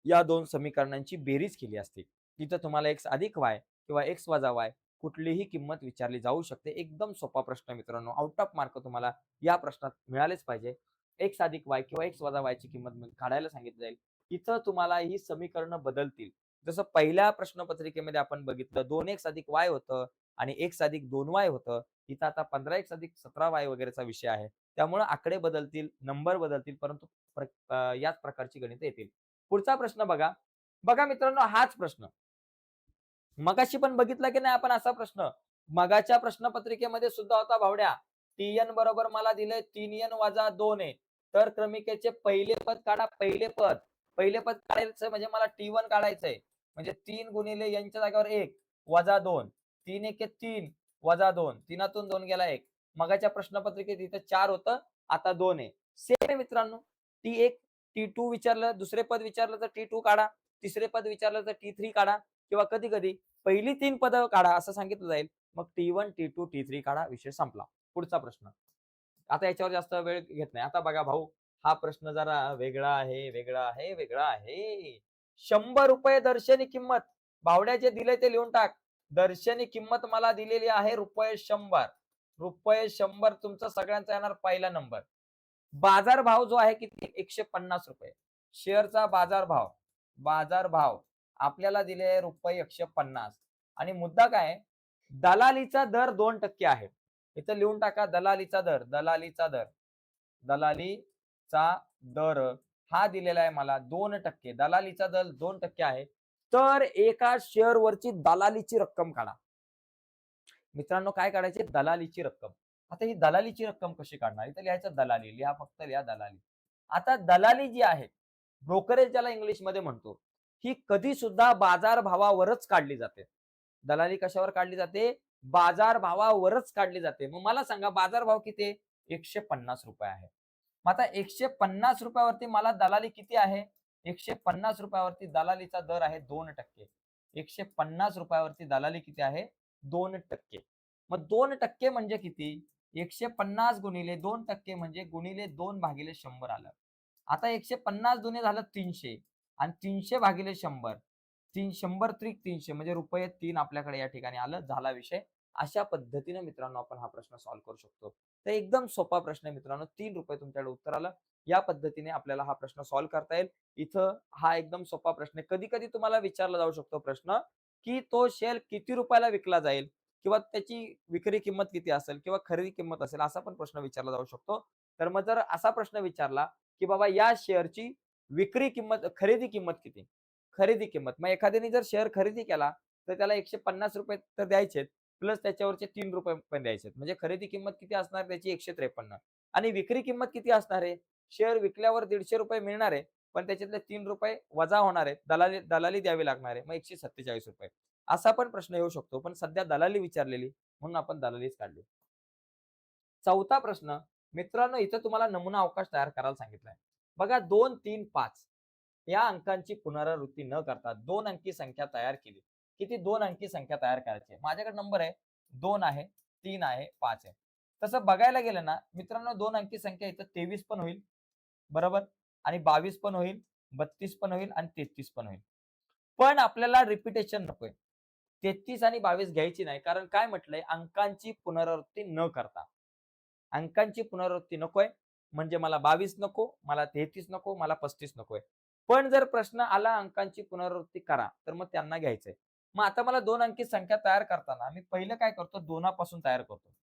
या 2 समीकरणांची बेरीज केली असती. तिथं तुम्हाला x अधिक y किंवा x वजा y कुठलीही किंमत विचारली जाऊ शकते. एकदम सोपा प्रश्न मित्रांनो. आउट ऑफ मार्क तुम्हाला या प्रश्नात मिळालेच पाहिजे. x अधिक y किंवा x वजा y ची किंमत काढायला सांगितलं जाईल. इथं तुम्हाला ही समीकरणं बदलतील. जसं पहिल्या प्रश्नपत्रिकेमध्ये आपण बघितलं 2x अधिक y होतं आणि x अधिक 2y होतं. इथं आता 15x अधिक 17y वगैरेचा विषय आहे. त्यामुळे आकडे बदलतील, नंबर बदलतील, परंतु याच प्रकारची गणिते येतील. पुढचा प्रश्न बघा. बघा मित्रांनो हाच प्रश्न. मगाशी पण बघितला की नाही आपण असा प्रश्न. मगाच्या प्रश्नपत्रिकेमध्ये सुद्धा होता भावड्या. TN बरोबर मला दिलंय 3n वजा 2 आहे. तर क्रमिकेचे पहिले पद काढा. पहिले पद. पहिले पद काढायचं म्हणजे मला T1 काढायचंय. म्हणजे 3 गुणिले n च्या जागेवर 1 वजा 2. 3 1 3 वजा 2. 3तून 2 गेला 1. मगाच्या प्रश्नपत्रिकेत इथं 4 होतं. आता 2 आहे. सेम आहे मित्रांनो. T1 T2 विचारलं, दुसरे पद विचारलं तर T2 काढा. तिसरे पद विचारलं तर T3 काढा किंवा कधी-कधी पहिली 3 पद काढा असं सांगितलं जाईल. मग T1, T2, T3 काढा. विषय संपला. पुढचा प्रश्न. आता याच्यावर जास्त वेळ घेत नाही. आता बघा भाऊ, हा प्रश्न जरा वेगळा आहे, वेगळा आहे, वेगळा आहे. ₹100 दर्शनी किंमत. भावड्या जे दिले ते लिहून टाक. दर्शनी किंमत मला दिलेली आहे ₹100. ₹100 तुमचा सगळ्यांचा येणार पहिला नंबर. बाजारभाव जो आहे किती 150 रुपये. शेअरचा बाजारभाव आपल्याला दिले आहे रुपये 150 आणि मुद्दा काय आहे? दलालीचा दर 2% आहे. इथं लिहून टाका दलालीचा दर हा दिलेला आहे मला 2%. दलालीचा दर 2% आहे. तर एका शेअरवरची दलालीची रक्कम काढा. मित्रांनो काय काढायचे? दलालीची रक्कम. आता ही दलालीची रक्कम कशी काढणार? इथं लिहायचं दलाली. लिहा फक्त लिहा दलाली. आता दलाली जी आहे, ब्रोकरेज ज्याला इंग्लिशमध्ये म्हणतो, ही कधी सुद्धा बाजारभावावरच काढली जाते. दलाली कशावर काढली जाते? बाजारभावावरच काढली जाते. मग मला सांगा बाजारभाव किती आहे? ₹150 आहे. मग आता ₹150 मला दलाली किती आहे? ₹150 दलालीचा दर आहे 2%. ₹150 दलाली किती आहे? 2%. मग 2% म्हणजे किती? 150 गुणिले 2% म्हणजे गुणिले 2/100 आलं. आता 150 दुने झालं 300 आणि 300 भागिले 100. 100 त्रिक 300 म्हणजे रुपये 3 आपल्याकडे या ठिकाणी आलं. झाला विषय. अशा पद्धतीने मित्रांनो आपण हा प्रश्न सॉल्व्ह करू शकतो. तर एकदम सोपा प्रश्न आहे मित्रांनो. ₹3 तुमच्याकडे उत्तर आलं. या पद्धतीने आपल्याला हा प्रश्न सॉल्व्ह करता येईल. इथं हा एकदम सोपा प्रश्न आहे. कधी-कधी तुम्हाला विचारला जाऊ शकतो प्रश्न, की तो शेअर किती रुपयाला विकला जाईल किंवा त्याची विक्री किंमत किती असेल किंवा खरेदी किंमत असेल असा पण प्रश्न विचारला जाऊ शकतो. तर मग जर असा प्रश्न विचारला, की बाबा या शेअरची खरेदी किंमत किती? खरेदी किंमत. मग एखाद्याने जर शेअर खरेदी केला, तर त्याला ₹150 तर द्यायचेत. प्लस त्याच्यावरचे ₹3 पण द्यायचे. म्हणजे खरेदी किंमत किती असणार त्याची 153 आणि विक्री किंमत किती असणार आहे? शेअर विकल्यावर ₹150 मिळणार आहे, पण त्याच्यातले ₹3 वजा होणार आहेत. दलाली दलाली द्यावी लागणार आहे. मग ₹147 असा पण प्रश्न येऊ शकतो. पण सध्या दलाली विचारलेली म्हणून आपण दलालीच काढली. चौथा प्रश्न मित्रांनो इथं तुम्हाला नमुना अवकाश तयार करायला सांगितलाय. बघा 2, 3, 5 या अंकांची पुनरावृत्ती न करता 2 अंकी संख्या तयार केली. किती 2 अंकी संख्या तयार करायची माझ्याकडे नंबर आहे 2 आहे, 3 आहे, 5 आहे. तसं बघायला गेलं ना मित्रांनो 2 अंकी संख्या इथं 23 पण होईल, बरोबर? आणि 22 पण होईल, 32 पण होईल आणि 33 पण होईल. पण आपल्याला रिपिटेशन नकोय. 33 आणि 22 घ्यायची नाही. कारण काय म्हटलंय अंकांची पुनरावृत्ती न करता. अंकांची पुनरावृत्ती नकोय. म्हणजे मला 22 नको, मला 33 नको, मला 35 नकोय. पण जर प्रश्न आला अंकांची पुनरावृत्ती करा, तर मग त्यांना घ्यायचंय. मग आता मला 2 अंकी संख्या तयार करताना मी पहिलं काय करतो 2 पासून तयार करतो.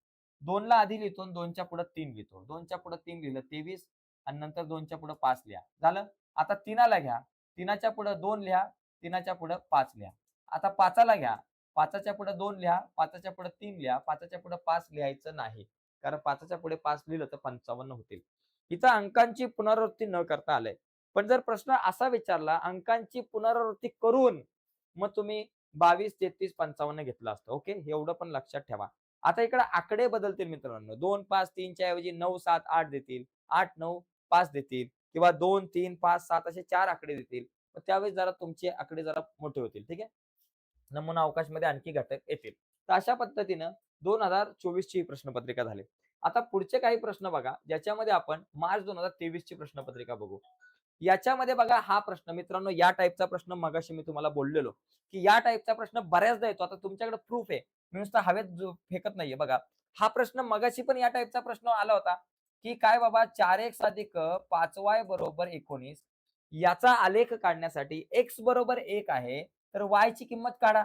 2 ला आधी लिहितो आणि 2च्या पुढे 3 लिहितो. 2च्या पुढे 3 लिहिलं 23 आणि नंतर 2च्या पुढे 5 लिहा. झालं? आता 3 घ्या. 3च्या पुढे 2 लिहा. 3च्या पुढे 5 लिहा. आता 5 घ्या. 5च्या पुढे 2 लिहा. 5च्या पुढे 3 लिहा. 5च्या पुढे 5 लिहायचं नाही. कारण 5च्या पुढे 5 लिहिलं तर 55 होतील. इथं अंकांची पुनरावृत्ती न करता आलंय. पण जर प्रश्न असा विचारला अंकांची पुनरावृत्ती करून मग तुम्ही 22, 33, 55 घेतलं असतं. ओके. एवढं पण लक्षात ठेवा. आता इकडे आकडे बदलतील मित्रांनो. 2, 5, 3 च्या ऐवजी 9, 7, 8 देतील. 8, 9, 5 देतील किंवा 2, 3, 5, 7 असे 4 आकडे देतील. त्यावेळेस जरा तुमचे आकडे जरा मोठे होतील. ठीक आहे. नमुना अवकाशमध्ये आणखी घटक येतील. तर अशा पद्धतीनं 2024 ची प्रश्नपत्रिका झाली. आता पुढचे काही प्रश्न बघा, ज्याच्यामध्ये आपण मार्च 2023 ची प्रश्नपत्रिका बघू. याच्यामध्ये बघा हा प्रश्न मित्रांनो या टाइपचा प्रश्न मगाशी मी तुम्हाला बोललेलो, की या टाइपचा प्रश्न बऱ्याचदा येतो. आता तुमच्याकडे प्रूफ आहे. मी नुसतं हवेत फेकत नाहीये बघा. हा प्रश्न मगाशी पण या टाइपचा प्रश्न आला होता, की काय बाबा 4x अधिक 5y बरोबर 19 याचा आलेख काढण्यासाठी x बरोबर 1 आहे, तर y ची किंमत काढा.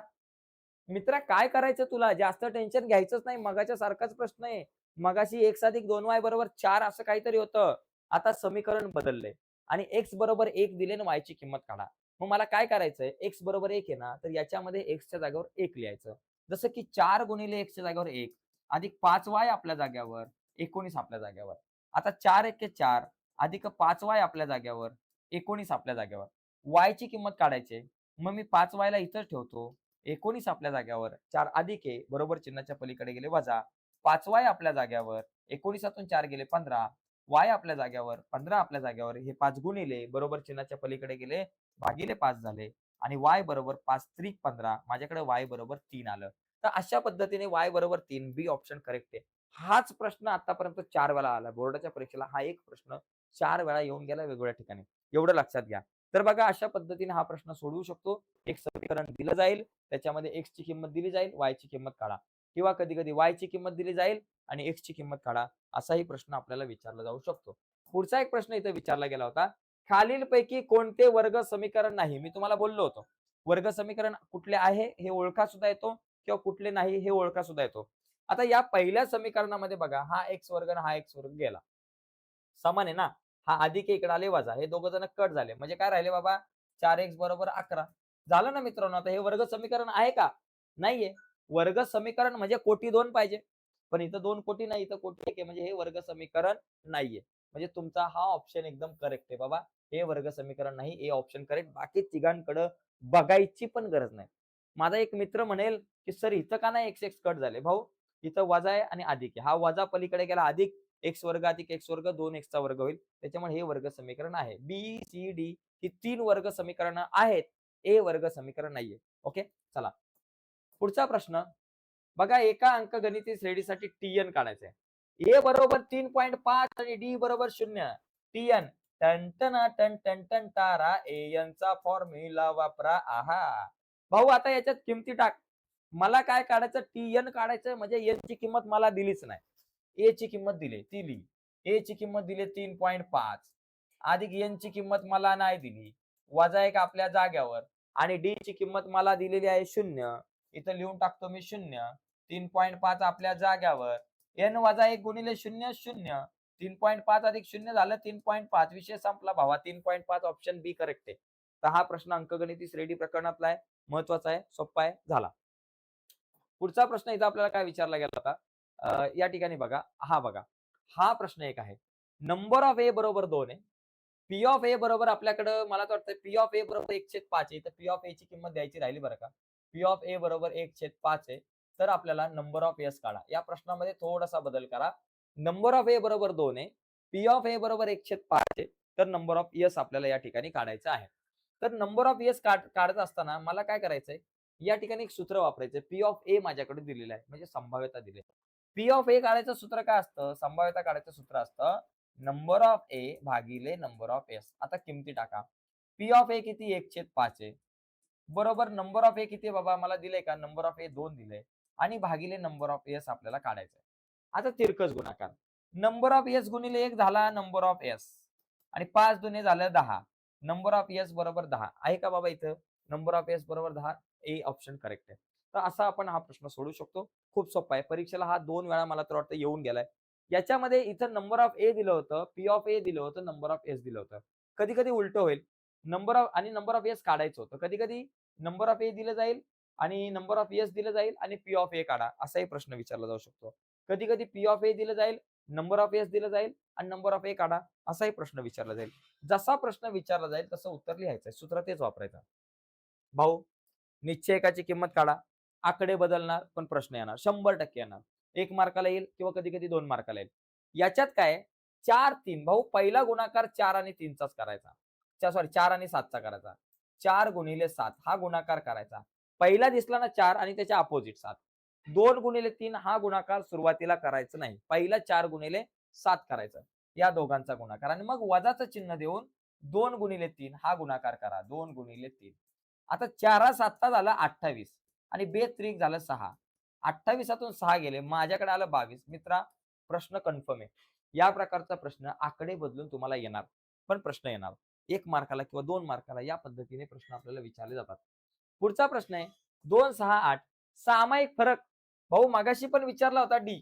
मित्रा काय करायचं तुला? जास्त टेन्शन घ्यायचंच नाही. मगाच्या सारखाच प्रश्न आहे. मगाशी x अधिक 2y बरोबर 4 असं काहीतरी होतं. आता समीकरण बदललंय आणि x बरोबर 1 दिले आणि y ची किंमत काढा. मग मला काय करायचंय? x बरोबर 1 आहे ना, तर याच्यामध्ये x च्या जागेवर 1 लिहायचं. जसं की 4 गुणिले x च्या जागेवर 1 अधिक 5y आपल्या जागेवर, 19 आपल्या जागेवर. आता 4 एके 4 अधिक 5y आपल्या जागेवर, 19 आपल्या जागेवर. y ची किंमत काढायची. मग मी 5y ला इथंच ठेवतो. 19 आपल्या जागेवर 4 अधिक आहे बरोबर चिन्हाच्या पलीकडे गेले वजा 5y आपल्या जागेवर 19तून 4 गेले 15 y आपल्या जागेवर 15 आपल्या जागेवर हे 5 गुणिले बरोबर चिन्हाच्या पलीकडे गेले भागिले 5 झाले आणि y बरोबर 5 त्रिक 15 माझ्याकडे y बरोबर 3 आलं. तर अशा पद्धतीने y बरोबर 3 बी ऑप्शन करेक्ट आहे. हाच प्रश्न आतापर्यंत 4 वेळा आला बोर्डाच्या परीक्षेला हा एक प्रश्न 4 वेळा येऊन गेला वेगवेगळ्या ठिकाणी. एवढं लक्षात घ्या. तर बघा अशा पद्धतीने हा प्रश्न सोडवू शकतो. एक समीकरण दिलं जाईल त्याच्यामध्ये x ची किंमत दिली जाईल, y ची किंमत काढा किंवा कधी-कधी y ची किंमत दिली जाईल आणि x ची किंमत काढा. असाही प्रश्न आपल्याला विचारला जाऊ शकतो. पुढचा एक प्रश्न इथे विचारला गेला होता. खालीलपैकी कोणते वर्ग समीकरण नाही? मी तुम्हाला बोललो होतो. वर्ग समीकरण कुठले आहे हे ओळखा सुद्धा येतो किंवा कुठले नाही हे ओळखा सुद्धा येतो. आता या पहिल्या समीकरणामध्ये बघा, हा x वर्ग आणि हा x वर्ग गेला. समान आहे ना? हा अधिक इकडे आले वजा. हे दोघं जण कट झाले. म्हणजे काय राहिले बाबा? 4x बरोबर 11. झालं ना मित्रांनो? आता हे वर्ग समीकरण आहे का? नाहीये. वर्ग समीकरण म्हणजे कोटी 2 पाहिजे. पण इथं 2 कोटी नाही, इथं कोटी 1 आहे. म्हणजे हे वर्ग समीकरण नाहीये. म्हणजे तुमचा हा ऑप्शन एकदम करेक्ट आहे बाबा. हे वर्ग समीकरण नाही. हे ऑप्शन करेक्ट. बाकी तिघांकडे बघायची पण गरज नाही. माझा एक मित्र म्हणेल, की "सर इथं का नाही x कट झाले?" भाऊ, इथं वजा आहे आणि अधिक आहे. हा वजा पलीकडे गेला अधिक एक्स वर्ग अधिक एक्स वर्ग 2x चा वर्ग होईल. त्याच्यामुळे हे वर्ग समीकरण आहे. बी, सी, डी ही 3 वर्ग समीकरणं आहेत. ए वर्ग समीकरण नाहीये. ओके. चला. पुढचा प्रश्न बघा, एका अंकगणिती श्रेणीसाठी टीएन काढायचं आहे. ए बरोबर 3.5 आणि डी बरोबर 0. टीएन टन टन टन टन तारा एन चा फॉर्म्युला वापरा. आहा. भाऊ आता याच्यात किमती टाक. मला काय काढायचं? टीएन काढायचं म्हणजे एन ची किंमत मला दिलीच नाही. ए ची किंमत दिली, ती लिही. ए ची किंमत दिली 3.5 अधिक एन ची किंमत मला नाही दिली. वजा 1 आपल्या जाग्यावर आणि डी ची किंमत मला दिलेली आहे 0. इथं लिहून टाकतो मी 0. 3.5 आपल्या जाग्यावर. एन वजा 1 गुणिले 0 0. 3.5 अधिक 0 झालं 3.5. विषय संपला भावा. 3.5 ऑप्शन बी करेक्ट आहे. तर हा प्रश्न अंकगणिती श्रेणी प्रकरणातला आहे. महत्वाचा आहे, सोपा आहे, झाला. पुढचा प्रश्न इथं आपल्याला काय विचारला गेला होता? या ठिकाणी बघा, हा बघा. हा प्रश्न एक आहे. नंबर ऑफ ए बरोबर 2 आहे. पी ऑफ ए बरोबर आपल्याकडं मला तर वाटतं पी ऑफ ए बरोबर 1/5 आहे. तर पी ऑफ ए ची किंमत द्यायची राहिली बरं का. पी ऑफ ए बरोबर 1/5 आहे. तर आपल्याला नंबर ऑफ एस काढा. या प्रश्नामध्ये थोडासा बदल करा. नंबर ऑफ ए बरोबर 2 आहे. पी ऑफ ए बरोबर 1/5 आहे. तर नंबर ऑफ एस आपल्याला या ठिकाणी काढायचं आहे. तर नंबर ऑफ एस काढत असताना मला काय करायचंय? या ठिकाणी एक सूत्र वापरायचं. पी ऑफ ए माझ्याकडे दिलेलं आहे. म्हणजे संभाव्यता दिली आहे. पी ऑफ ए काढायचं सूत्र काय असतं? संभाव्यता काढायचं सूत्र असतं नंबर ऑफ ए भागिले नंबर ऑफ एस. आता किमती टाका. पी ऑफ ए किती? 1/5 आहे. बरोबर नंबर ऑफ ए किती बाबा? मला दिलंय का? नंबर ऑफ ए 2 दिलंय आणि भागिले नंबर ऑफ एस आपल्याला काढायचं आहे. आता तिरकस गुणाकार. नंबर ऑफ एस गुणिले 1 झाला नंबर ऑफ एस आणि 5 दुने झालं 10. नंबर ऑफ एस बरोबर 10. आहे का बाबा इथं? नंबर ऑफ एस बरोबर 10. ए ऑप्शन करेक्ट आहे. तर असा आपण हा प्रश्न सोडवू शकतो. खूप सोपा आहे. परीक्षेला हा 2 वेळा मला तर वाटतं येऊन गेलाय. याच्यामध्ये इथं नंबर ऑफ ए दिलं होतं, पी ऑफ ए दिलं होतं, नंबर ऑफ एस दिलं होतं. कधी-कधी उलटं होईल. नंबर ऑफ आणि नंबर ऑफ एस काढायचं होतं. कधी-कधी नंबर ऑफ ए दिलं जाईल आणि नंबर ऑफ एस दिलं जाईल आणि पी ऑफ ए काढा असाही प्रश्न विचारला जाऊ शकतो. कधी-कधी पी ऑफ ए दिलं जाईल, नंबर ऑफ एस दिलं जाईल आणि नंबर ऑफ ए काढा असाही प्रश्न विचारला जाईल. जसा प्रश्न विचारला जाईल तसं उत्तर लिहायचं. सूत्र तेच वापरायचं. भाऊ, निश्चयकाची किंमत काढा. आकडे बदलणार पण प्रश्न येणार. 100% येणार. 1 मार्काला येईल किंवा कधी-कधी 2 मार्काला येईल. याच्यात काय 4, 3 भाऊ पहिला गुणाकार 4 आणि 3 चाच करायचा. सॉरी 4 आणि 7 चा करायचा. 4 गुणिले 7 हा गुणाकार करायचा. पहिला दिसला ना 4 आणि त्याच्या अपोझिट 7. 2 गुणिले 3 हा गुणाकार सुरुवातीला करायचा नाही. पहिला 4 गुणिले 7 करायचं. या दोघांचा गुणाकार आणि मग वजाचं चिन्ह देऊन 2 गुणिले 3 हा गुणाकार करा. 2 गुणिले 3. आता 4 7 झाला 28 आणि 2 त्रिक झालं 6. 28तून 6 गेले. माझ्याकडे आलं 22. मित्रा, प्रश्न कन्फर्म आहे. या प्रकारचा प्रश्न आकडे बदलून तुम्हाला येणार. पण प्रश्न येणार. 1 मार्काला किंवा 2 मार्काला या पद्धतीने प्रश्न आपल्याला विचारले जातात. पुढचा प्रश्न आहे 2, 6, 8 सामायिक फरक. भाऊ मगाशी पण विचारला होता डी.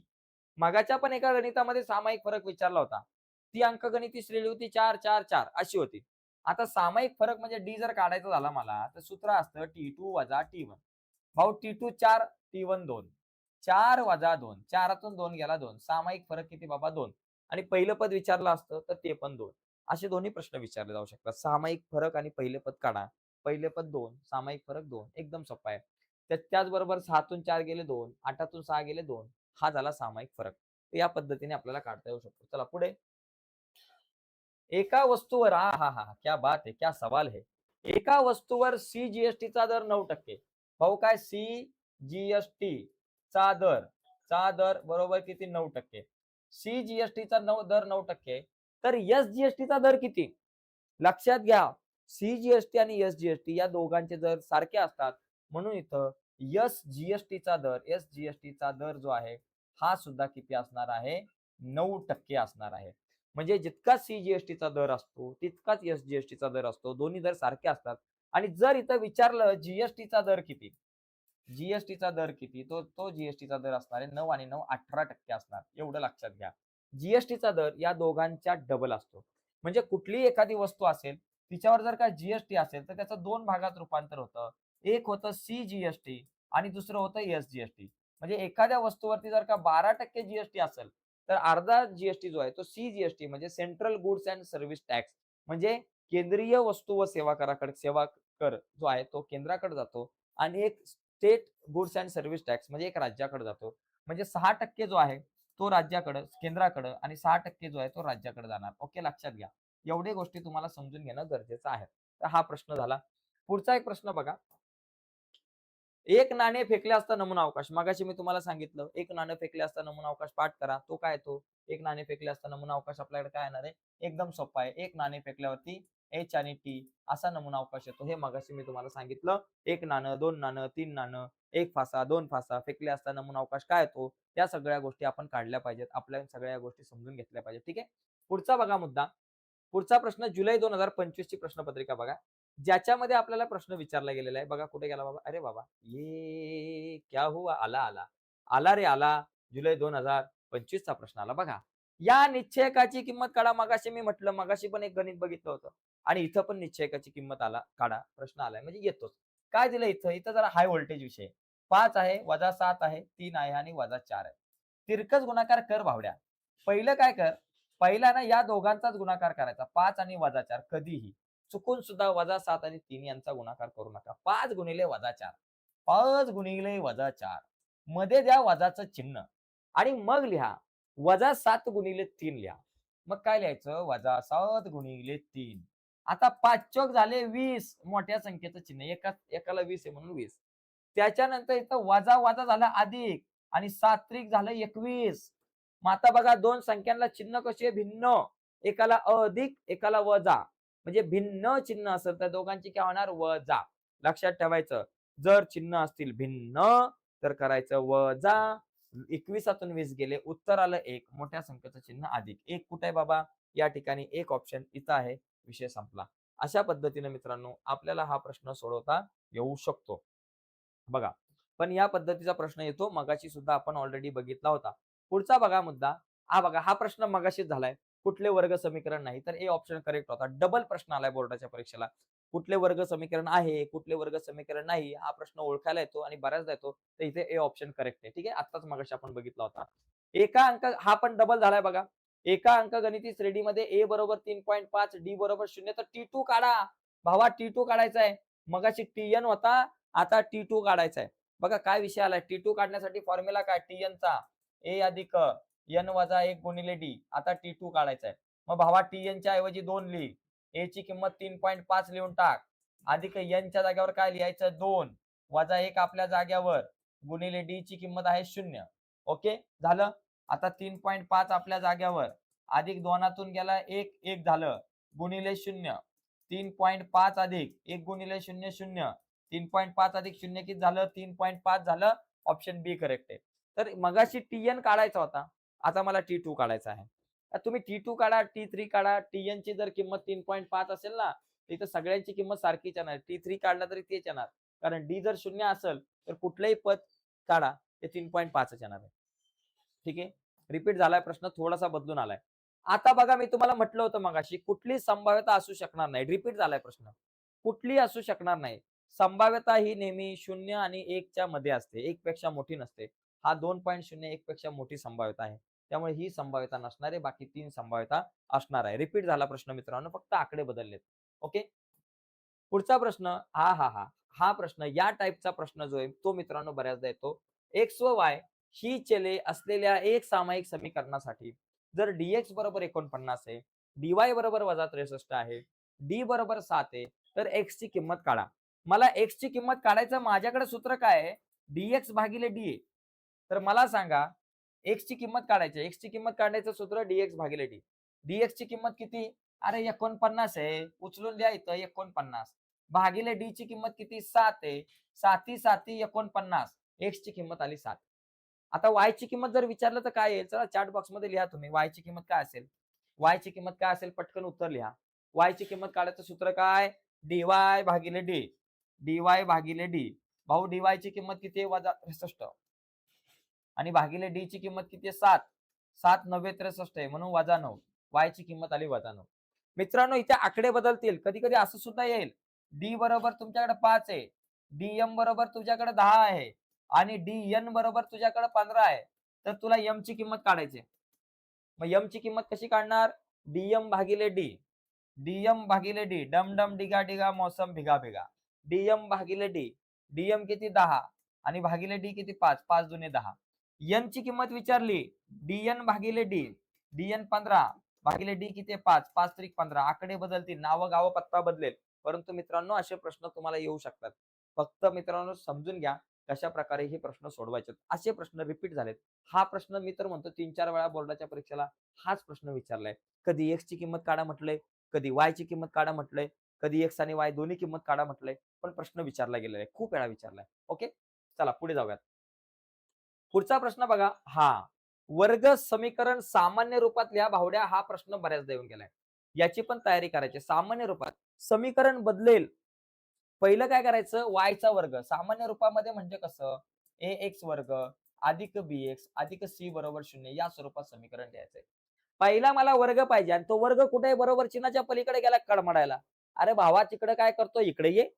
मगाच्या पण एका गणितामध्ये सामायिक फरक विचारला होता. ती अंकगणिती श्रेणी होती 4, 4, 4 अशी होती. आता सामायिक फरक म्हणजे डी जर काढायचा झाला मला तर सूत्र असतं T2 वजा T1. भाऊ T2 4, T1 2. 4 वजा 2. 4तून 2 गेला 2. सामायिक फरक किती बाबा? 2. आणि पहिलं पद विचारलं असतं तर ते पण 2. असे दोन्ही प्रश्न विचारले जाऊ शकतात. सामायिक फरक आणि पहिले पद काढा. पहिले पद 2, सामायिक फरक 2. एकदम सोपा आहे. त्याचबरोबर 6तून 4 गेले 2, 8तून 6 गेले 2. हा झाला सामायिक फरक. तर या पद्धतीने आपल्याला काढता येऊ शकतो. चला पुढे. एका वस्तूवर क्या बात है, क्या सवाल है. एका वस्तूवर सीजीएसटी चा दर 9%. भाऊ काय सीजीएसटी चा दर बरोबर किती? 9%. सीजीएसटी चा दर 9%. तर एसजीएसटी चा दर किती? लक्षात घ्या. सीजीएसटी आणि एसजीएसटी या दोघांचे दर सारखे असतात. म्हणून इथं एसजीएसटी चा दर जो आहे हा सुद्धा किती असणार आहे? 9% असणार आहे. म्हणजे जितका सीजीएसटीचा दर असतो तितकाच एसजीएसटीचा दर असतो. दोन्ही दर सारखे असतात. आणि जर इथं विचारलं जीएसटीचा दर किती? जीएसटीचा दर किती? तो जीएसटीचा दर असणार आहे 9 आणि 9 18% असणार. एवढं लक्षात घ्या. जीएसटीचा दर या दोघांच्या डबल असतो. म्हणजे कुठलीही एखादी वस्तू असेल, तिच्यावर जर का जीएसटी असेल, तर त्याचं 2 भागात रूपांतर होतं. एक होतं सीजीएसटी आणि दुसरं होतं एसजीएसटी. म्हणजे एखाद्या वस्तूवरती जर का 12% जीएसटी असेल, तर अर्धा जीएसटी जो आहे तो सीजीएसटी म्हणजे central goods and service tax म्हणजे केंद्रीय वस्तू व सेवा कर जो आहे तो केंद्राकडे जातो आणि एक state goods and service tax म्हणजे एक राज्याकडे जातो. म्हणजे 6% जो आहे तो राज्याकडे, केंद्राकडे आणि 6% जो आहे तो राज्याकडे जाणार. ओके, लक्षात घ्या. एवढ्या गोष्टी तुम्हाला समजून घेणं गरजेचं आहे. तर हा प्रश्न झाला. पुढचा एक प्रश्न बघा. एक नाणे फेकले असता नमुना अवकाश. मगाशी मी तुम्हाला सांगितलं, एक नाणं फेकले असता नमुना अवकाश पाठ करा. तो काय तो? एक नाणे फेकले असता नमुना अवकाश आपल्याकडे काय येणार आहे? एकदम सोपा आहे. एक नाणे फेकल्यावरती एच आणि टी असा नमुना अवकाश येतो. हे मगाशी मी तुम्हाला सांगितलं. एक नाणं, 2 नाणं, 3 नाणं, 1 फासा, 2 फासा फेकले असता नमुना अवकाश काय येतो? या सगळ्या गोष्टी आपण काढल्या पाहिजेत. आपल्या सगळ्या गोष्टी समजून घेतल्या पाहिजेत. ठीक आहे. पुढचा बघा मुद्दा. पुढचा प्रश्न जुलै 2025 ची प्रश्नपत्रिका बघा. ज्याच्यामध्ये आपल्याला प्रश्न विचारला गेलेला आहे. बघा कुठे गेला बाबा? अरे बाबा! ये क्या हुआ? आला, आला. आला रे आला. जुलै 2025 चा प्रश्न आला बघा. या निश्चयकाची किंमत काढा. मगाशी मी म्हटलं, मगाशी पण एक गणित बघितलं होतं आणि इथं पण निश्चयकाची किंमत काढा. प्रश्न आलाय म्हणजे येतोच. काय दिलं इथं? इथं जरा हाय व्होल्टेज विषय 5 आहे, -7 आहे, 3 आहे आणि -4 आहे. तिरकस गुणाकार कर भावड्या. पहिलं काय कर, पहिला ना या दोघांचाच गुणाकार करायचा. 5 आणि -4 कधीही. चुकून सुद्धा -7 आणि 3 यांचा गुणाकार करू नका. 5 गुणिले -4 5 गुणिले -4 मध्ये द्या वजाचं चिन्ह आणि मग लिहा -7 गुणिले 3 लिहा. मग काय लिहायचं? -7 गुणिले 3. आता 5 चोक झाले 20 मोठ्या संख्येचं चिन्ह. एकाला 20 आहे म्हणून 20. त्याच्यानंतर इथं वजा झालं अधिक आणि 7 त्रिक झालं 21. मग आता बघा दोन संख्यांना चिन्ह कशी आहे भिन्न. एकाला अधिक, एकाला वजा. म्हणजे भिन्न चिन्ह असेल तर दोघांची काय होणार? वजा. लक्षात ठेवायचं. जर चिन्ह असतील भिन्न तर करायचं वजा. 21तून 20 गेले. उत्तर आलं 1. मोठ्या संख्येचं चिन्ह अधिक. 1 कुठे आहे बाबा? या ठिकाणी एक ऑप्शन इथं आहे. विषय संपला. अशा पद्धतीने मित्रांनो आपल्याला हा प्रश्न सोडवता येऊ शकतो. बघा. पण या पद्धतीचा प्रश्न येतो. मगाशी सुद्धा आपण ऑलरेडी बघितला होता. पुढचा बघा मुद्दा. हा बघा हा प्रश्न मगाशीच झालाय. कुठले वर्ग समीकरण नाही. तर ए ऑप्शन करेक्ट होता. डबल प्रश्न आलाय बोर्डाच्या परीक्षेला. कुठले वर्ग समीकरण आहे, कुठले वर्ग समीकरण नाही हा प्रश्न ओळखायला येतो आणि बऱ्याचदा येतो. तर इथे ए ऑप्शन करेक्ट आहे. ठीक आहे. आत्ताच मगाशी आपण बघितला होता. एका अंक हा पण डबल झालाय बघा. एका अंकगणिती श्रेणीमध्ये ए बरोबर 3.5 डी बरोबर 0 तर टी2 काढा. भावा टी2 काढायचा आहे. मगाशी टीएन होता आता टी2 काढायचा आहे. बघा काय विषय आलाय. टी2 काढण्यासाठी फॉर्म्युला काय टीएनचा ए अधिक एन वजा 1 गुणिले डी. आता टी2 काढायचा आहे. मग भावा टीएनच्या ऐवजी 2 लिही. ए ची किंमत 3.5 लिहून टाक. अधिक एनच्या जागेवर काय लिहायचं 2 वजा 1 आपल्या जागेवर गुणिले डी ची किंमत आहे 0. ओके झालं. आता 3.5 आपल्या जागेवर अधिक 2तून गेला 1 1 झालं गुणिले 0. 3.5 अधिक 1 गुणिले 0 0. 3.5 अधिक 0 किती झालं? 3.5 झालं. ऑप्शन बी करेक्ट आहे. तर मगाशी टीएन काढायचा होता. आता मला टी2 काढायचा आहे. तुम्ही टी2 काढा, टी3 काढा. टीएन ची जर किंमत 3.5 असेल ना, तर सगळ्यांची किंमत सारखीच येणार. टी3 काढला तरी तेच येणार. कारण डी जर 0 असेल तर कुठलंही पद काढा ते 3.5च येणार आहे. ठीक आहे. रिपीट झालाय प्रश्न थोडासा बदलून आलाय. आता बघा मी तुम्हाला म्हटलं होतं मगाशी कुठली संभाव्यता असू शकणार नाही. रिपीट झालाय प्रश्न. कुठली असू शकणार नाही. संभाव्यता ही नेहमी 0 आणि 1 च्या मध्ये असते. 1 पेक्षा मोठी नसते. हा 2.01 पेक्षा मोठी संभाव्यता आहे. त्यामुळे ही संभाव्यता नसणार आहे. बाकी 3 संभाव्यता असणार आहे. रिपीट झाला प्रश्न मित्रांनो फक्त आकडे बदललेत. ओके. पुढचा प्रश्न हा प्रश्न या टाईपचा प्रश्न जो आहे तो मित्रांनो बऱ्याचदा येतो. एक्स व वाय ही चले असलेल्या एक सामायिक समीकरणासाठी जर dx बरोबर 49 आहे, dy बरोबर -63 आहे, d बरोबर 7 आहे, तर x ची किंमत काढा. मला x ची किंमत काढायचं माझ्याकडे सूत्र काय आहे? dx भागिले d आहे. तर मला सांगा x ची किंमत काढायची. x ची किंमत काढण्याचं सूत्र dx भागिले d. dx ची किंमत किती? अरे 49 आहे. उचलून द्या इथं 49 भागिले डी ची किंमत किती? 7 आहे. 7 7 49 x ची किंमत आली 7. आता y ची किंमत जर विचारलं तर काय येईल? चला चॅट बॉक्स मध्ये लिहा तुम्ही y ची किंमत काय असेल? y ची किंमत काय असेल पटकन उत्तर लिहा. y ची किंमत काढायचं सूत्र काय? dy भागिले d. dy भागिले d. भाऊ dy ची किंमत किती आहे? वजा 63 आणि भागिले d ची किंमत किती आहे? 7. 7 9 63 आहे म्हणून वजा 9. y ची किंमत आली वजा 9. मित्रांनो इथे आकडे बदलतील. कधी-कधी असं सुद्धा येईल. d बरोबर तुमच्याकडे 5 आहे. dm बरोबर तुझ्याकडे 10 आहे आणि dn बरोबर तुझ्याकडे 15 आहे. तर तुला m ची किंमत काढायची आहे. मग m ची किंमत कशी काढणार? dm भागिले d. dm भागिले d. डम डम डिगा डिगा मौसम भिगा भिगा. dm भागिले d. dm किती 10 आणि भागिले d किती 5. 5 दुने 10. n ची किंमत विचारली. dn भागिले d. dn 15 भागिले d किती 5. 5 त्रिक 15. आकडे बदलतील, नावं गावं पत्ता बदलेल. परंतु मित्रांनो असे प्रश्न तुम्हाला येऊ शकतात. फक्त मित्रांनो समजून घ्या कशा प्रकारे हे प्रश्न सोडवायचे. असे प्रश्न रिपीट झालेत. हा प्रश्न मी तर म्हणतो 3-4 वेळा बोर्डाच्या परीक्षेला हाच प्रश्न विचारलाय. कधी x ची किंमत काढा म्हटलंय, कधी y ची किंमत काढा म्हटलंय, कधी x आणि y दोन्ही किंमत काढा म्हटलंय, पण प्रश्न विचारला गेलेला आहे. खूप वेळा विचारलाय. ओके, चला पुढे जाऊयात. पुढचा प्रश्न बघा. वर्ग समीकरण सामान्य रूपात लिहा भावड्या. हा प्रश्न बऱ्याचदा येऊन गेलाय. याची पण तयारी करायची. सामान्य रूपात समीकरण बदलेल. पहिलं काय करायचं? y चा वर्ग सामान्य रूपामध्ये म्हणजे कसं? ax वर्ग अधिक bx अधिक c बरोबर 0 या स्वरूपात समीकरण लिहायचंय. पहिला मला वर्ग पाहिजे आणि तो वर्ग कुठे आहे? बरोबर चिन्हाच्या पलीकडे गेला कडमडायला. अरे भावा तिकडे काय करतो? इकडे ये.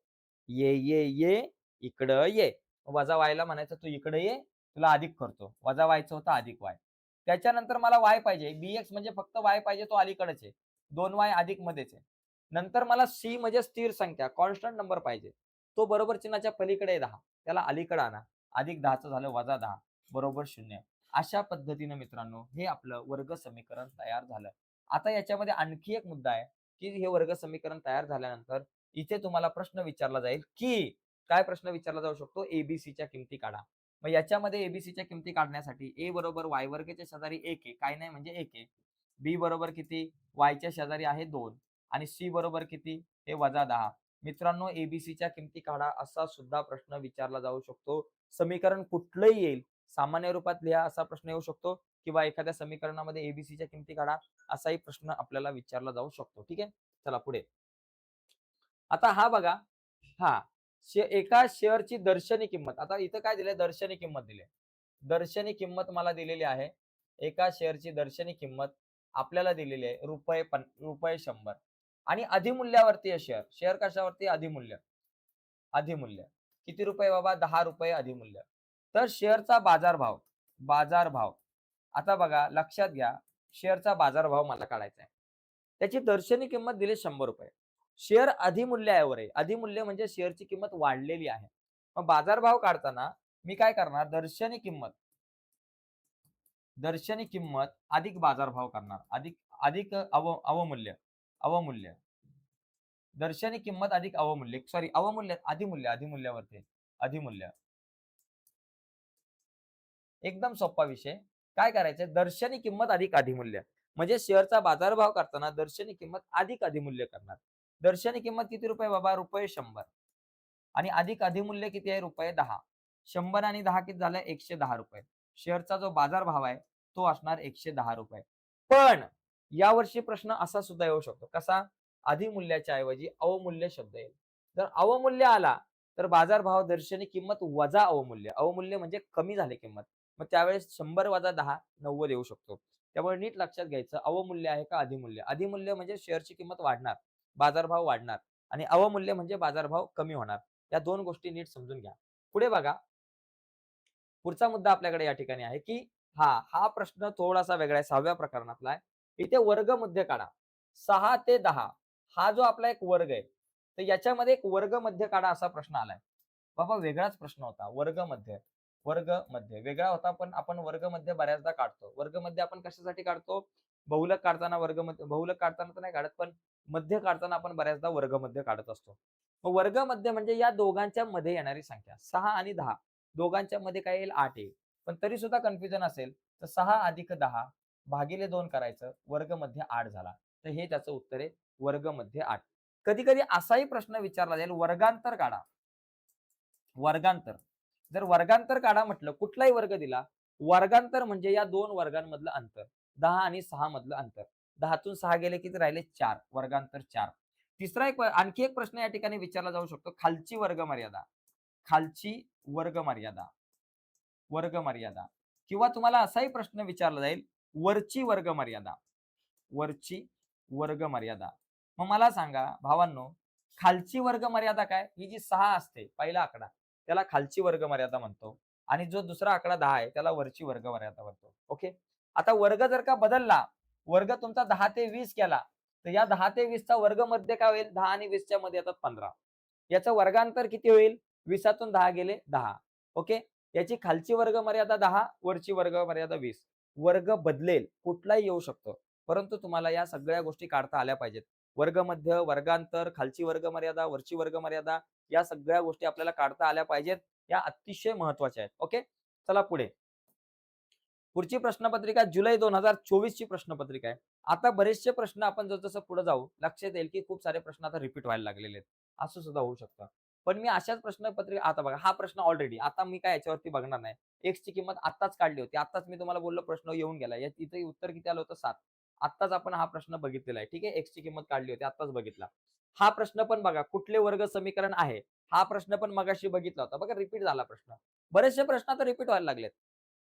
ये ये ये इकडं ये. वजा y म्हणायचं तू इकडे ये, तुला अधिक करतो. वजा व्हायचं होतं अधिक y. त्याच्यानंतर मला y पाहिजे. bx म्हणजे फक्त y पाहिजे, तो अलीकडेच आहे. 2y अधिक मध्येच आहे. नंतर मला c म्हणजे स्थिर संख्या कॉन्स्टंट नंबर पाहिजे. तो बरोबर चिन्हाच्या पलीकडे आहे 10. त्याला अलीकडे आणा. अधिक 10चं झालं वजा 10 बरोबर 0. अशा पद्धतीने मित्रांनो हे आपलं वर्ग समीकरण तयार झालं. आता याच्यामध्ये आणखी एक मुद्दा आहे, की हे वर्ग समीकरण तयार झाल्यानंतर इथे तुम्हाला प्रश्न विचारला जाईल, की काय प्रश्न विचारला जाऊ शकतो? एबीसीच्या किमती काढा. मग याच्यामध्ये एबीसीच्या किमती काढण्यासाठी a बरोबर y वर्गच्या शेजारी 1 आहे. काय नाही म्हणजे 1 आहे. b बरोबर किती? y च्या शेजारी आहे 2 आणि c बरोबर किती? हे वजा 10. मित्रांनो एबीसीच्या किमती काढा असा सुद्धा प्रश्न विचारला जाऊ शकतो. समीकरण कुठलंही येईल. सामान्य रूपात लिहा असा प्रश्न येऊ शकतो किंवा एखाद्या समीकरणामध्ये एबीसीच्या किमती काढा असाही प्रश्न आपल्याला विचारला जाऊ शकतो. ठीक आहे, चला पुढे. आता हा बघा. हा एका शेअरची दर्शनी किंमत. आता इथं काय दिलंय? दर्शनी किंमत दिली. दर्शनी किंमत मला दिलेली आहे. एका शेअरची दर्शनी किंमत आपल्याला दिलेली आहे रुपये 100 आणि अधिमूल्यावरती आहे शेअर. शेअर कशावरती? अधिमूल्य. अधिमूल्य किती रुपये बाबा? 10 रुपये अधिमूल्य. तर शेअरचा बाजारभाव. बाजारभाव आता बघा लक्षात घ्या. शेअरचा बाजारभाव मला काढायचा आहे. त्याची दर्शनी किंमत दिली 100 रुपये. शेअर अधिमूल्यावर आहे. अधिमूल्य म्हणजे शेअरची किंमत वाढलेली आहे. मग बाजारभाव काढताना मी काय करणार? दर्शनी किंमत अधिक बाजारभाव करणार. अधिक अधिक अवमूल्य. अवमूल्य. दर्शनी किंमत अधिक अवमूल्य. सॉरी अवमूल्य अधिमूल्यावरती. अधिमूल्य. एकदम सोपा विषय. काय करायचंय? दर्शनी किंमत अधिक अधिमूल्य. म्हणजे शेअरचा बाजारभाव करताना दर्शनी किंमत अधिक अधिमूल्य करणार. दर्शनी किंमत किती रुपये बाबा? रुपये 100 आणि अधिक अधिमूल्य किती आहे? रुपये 10. 100 आणि 10 किती झालं? 110 रुपये. शेअरचा जो बाजारभाव आहे तो असणार 110 रुपये. पण यावर्षी प्रश्न असा सुद्धा येऊ शकतो. कसा? अधिमूल्याच्या ऐवजी अवमूल्य शब्द येईल. जर अवमूल्य आला तर बाजारभाव दर्शनी किंमत वजा अवमूल्य. अवमूल्य म्हणजे कमी झाली किंमत. मग त्यावेळेस 100 वजा 10 90 येऊ शकतो. त्यामुळे नीट लक्षात घ्यायचं अवमूल्य आहे का अधिमूल्य? अधिमूल्य म्हणजे शेअरची किंमत वाढणार, बाजारभाव वाढणार आणि अवमूल्य म्हणजे बाजारभाव कमी होणार. या दोन गोष्टी नीट समजून घ्या. पुढे बघा. पुढचा मुद्दा आपल्याकडे या ठिकाणी आहे, की हा प्रश्न थोडासा वेगळा आहे. 6व्या प्रकरणातला आहे. इथे वर्ग मध्य काढा. 6 ते 10 हा जो आपला एक वर्ग आहे, तर याच्यामध्ये एक वर्ग मध्य काढा असा प्रश्न आलाय. बाबा वेगळाच प्रश्न होता. वर्ग मध्य. वर्ग मध्य वेगळा होता, पण आपण वर्ग मध्य बऱ्याचदा काढतो. वर्ग मध्य आपण कशासाठी काढतो? बहुलक काढताना वर्ग मध्य. बहुलक काढताना तर नाही काढत, पण मध्य काढताना आपण बऱ्याचदा वर्ग मध्य काढत असतो. मग वर्ग मध्य म्हणजे या दोघांच्या मध्ये येणारी संख्या. 6 आणि 10 दोघांच्या मध्ये काय येईल? 8 येईल. पण तरी सुद्धा कन्फ्युजन असेल तर 6 अधिक 10 भागिले 2 करायचं. वर्ग मध्य 8 झाला. तर हे त्याचं उत्तर आहे. वर्ग मध्य 8. कधी कधी असाही प्रश्न विचारला जाईल, वर्गांतर काढा. वर्गांतर. जर वर्गांतर काढा म्हटलं, कुठलाही वर्ग दिला, वर्गांतर म्हणजे या दोन वर्गांमधलं अंतर, 10 आणि 6 मधलं अंतर. 10तून 6 गेले किती राहिले 4, वर्गांतर 4. तिसरा आणखी एक प्रश्न या ठिकाणी विचारला जाऊ शकतो. खालची वर्ग मर्यादा. खालची वर्ग मर्यादा. वर्ग मर्यादा किंवा तुम्हाला असाही प्रश्न विचारला जाईल, वरची वर्ग मर्यादा. वरची वर्ग मर्यादा. मग मला सांगा भावांनो, खालची वर्ग मर्यादा काय? ही जी 6 असते, पहिला आकडा, त्याला खालची वर्ग मर्यादा म्हणतो आणि जो दुसरा आकडा 10 आहे, त्याला वरची वर्ग मर्यादा म्हणतो. ओके. आता वर्ग जर का बदलला, वर्ग तुमचा 10 ते 20 केला, तर या 10 ते 20 चा वर्ग मध्ये काय होईल? 10 आणि 20 च्या मध्ये येतात 15. याचं वर्गांतर किती होईल? 20तून 10 गेले 10. ओके. याची खालची वर्ग मर्यादा 10, वरची वर्ग मर्यादा 20. वर्ग बदलेल, कुठलाही येऊ शकतो. परंतु तुम्हाला या सगळ्या गोष्टी काढता आल्या पाहिजेत. वर्गमध्य, वर्गांतर, खालची वर्ग मर्यादा, वरची वर्ग मर्यादा या सगळ्या गोष्टी आपल्याला काढता आल्या पाहिजेत. या अतिशय महत्त्वाच्या आहेत. ओके. चला पुढे. पुढची प्रश्नपत्रिका जुलै 2024 ची प्रश्नपत्रिका आहे. आता बरेचसे प्रश्न आपण जसं पुढे जाऊ, लक्षात येईल की खूप सारे प्रश्न आता रिपीट व्हायला लागलेले आहेत. असं सुद्धा होऊ शकतं. पण मी अशाच प्रश्नपत्रिका आता बघा, हा प्रश्न ऑलरेडी आता मी काय याच्यावरती बघणार नाही. एक्स ची किंमत आत्ताच काढली होती. आत्ताच मी तुम्हाला बोललो प्रश्न येऊन गेला. इथे उत्तर किती आलं होतं? 7. आत्ताच आपण हा प्रश्न बघितलेला आहे. ठीक आहे. एक्स ची किंमत काढली होती. आत्ताच बघितला. हा प्रश्न पण बघा, कुठले वर्ग समीकरण आहे? हा प्रश्न पण मगाशी बघितला होता. बघा रिपीट झाला प्रश्न. बरेचसे प्रश्न आता रिपीट व्हायला लागलेत.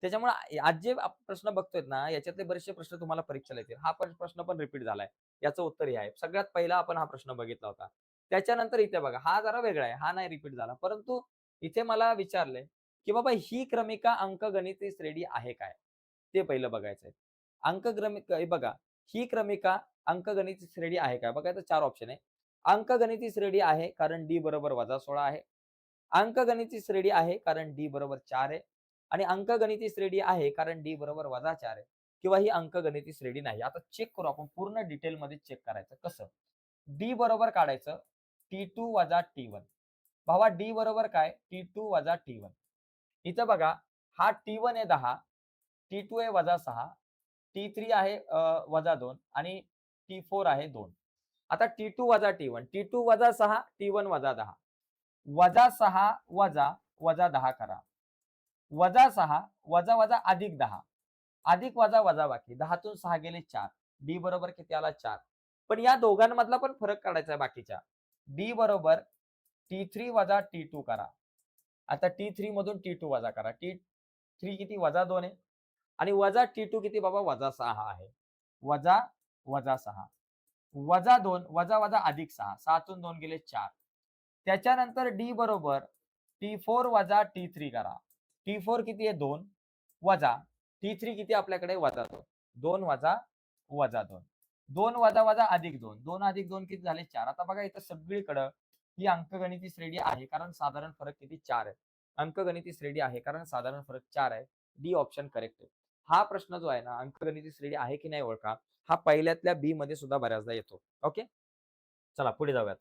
त्याच्यामुळे आज जे प्रश्न बघतोय ना, याच्यातले बरेचसे प्रश्न तुम्हाला परीक्षेला येतील. हा पण प्रश्न पण रिपीट झालाय. याचं उत्तर हे आहे. सगळ्यात पहिला आपण हा प्रश्न बघितला होता. त्याच्यानंतर इथे बघा, हा जरा वेगळा आहे. हा नाही रिपीट झाला. परंतु इथे मला विचारलंय, की बाबा ही क्रमिका अंकगणिती श्रेणी आहे काय? ते पहिलं बघायचंय. हे बघा, ही क्रमिका अंकगणिती श्रेणी आहे का? बघा इथं 4 ऑप्शन आहे. अंकगणिती श्रेणी आहे कारण डी बरोबर -16 आहे. अंकगणिती श्रेणी आहे कारण डी बरोबर 4 आहे. आणि अंकगणिती श्रेणी आहे कारण डी बरोबर -4 आहे. किंवा ही अंकगणिती श्रेणी नाही. आता चेक करू आपण पूर्ण डिटेलमध्ये चेक करायचं. कसं? डी बरोबर काढायचं T2 वजा T1. भावा डी बरोबर काय? T2 वजा T1. इथं बघा, हा T1 आहे 10, T2 आहे -6, T3 आहे -2 आणि T4 आहे 2. आता T2 वजा T1, T2 वजा 6, T1 वजा 10. वजा 6 वजा, वजा 10 करा. वजा 6 वजा वजा अधिक 10. अधिक वजा वजाबाकी. 10तून 6 गेले 4. डी बरोबर किती आला? 4. पण या दोघांमधला पण फरक काढायचा आहे बाकीच्या. डी बरोबर T3 वजा T2 करा. आता T3 मधून T2 वजा करा. T3 किती? -2 आहे. आणि वजा T2 किती बाबा? -6 आहे. वजा, वजा 6. वजा 2, वजा वजा अधिक 6. 6तून 2 गेले 4. त्याच्यानंतर डी बरोबर T4 वजा T3 करा. T4 किती आहे? 2 वजा T3 किती आपल्याकडे? -2. 2 वजा, वजा 2. 2 वजा वजा अधिक 2. 2 अधिक 2 किती झाले? 4. आता बघा इथं सगळीकडं ही अंकगणिती श्रेणी आहे कारण साधारण फरक किती? 4 आहे. अंकगणिती श्रेणी आहे कारण साधारण फरक 4 आहे. डी ऑप्शन करेक्ट आहे. हा प्रश्न जो आहे ना, अंकगणिती श्रेणी आहे की नाही ओळखा, हा पहिल्यातल्या बी मध्ये सुद्धा बऱ्याचदा येतो. ओके. चला पुढे जाऊयात.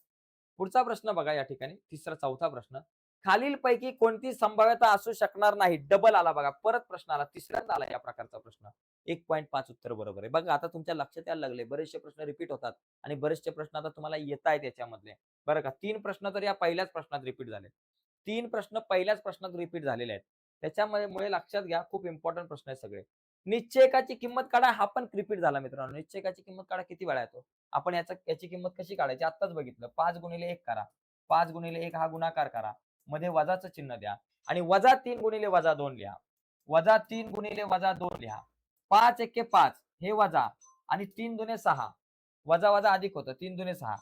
पुढचा प्रश्न बघा या ठिकाणी, चौथा प्रश्न. खालीलपैकी कोणती संभाव्यता असू शकणार नाही? डबल आला बघा. परत प्रश्न आला. तिसऱ्यांदा आला या प्रकारचा प्रश्न. 1.5 उत्तर बरोबर आहे. बघा आता तुमच्या लक्षात यायला लागले. बरेचसे प्रश्न रिपीट होतात आणि बरेचसे प्रश्न आता तुम्हाला येतायत याच्यामधले. बरं का? 3 प्रश्न तर या पहिल्याच प्रश्नात रिपीट झाले. 3 प्रश्न पहिल्याच प्रश्नात रिपीट झालेले आहेत. त्याच्यामुळे लक्षात घ्या, खूप इम्पोर्टंट प्रश्न आहेत सगळे. निश्चयकाची किंमत काढा, हा पण रिपीट झाला मित्रांनो. निश्चयकाची किंमत काढा किती वेळा येतो? आपण याची किंमत कशी काढायची? आत्ताच बघितलं. 5 गुणिले 1 करा. 5 गुणिले 1 हा गुणाकार करा. मध्ये वजाचं चिन्ह द्या आणि वजा 3 गुणिले वजा 2 लिहा. वजा 3 गुणिले वजा 2 लिहा. 5 एके 5 हे वजा आणि 3 दुने 6. वजा वजा अधिक होतं. 3 दुने 6.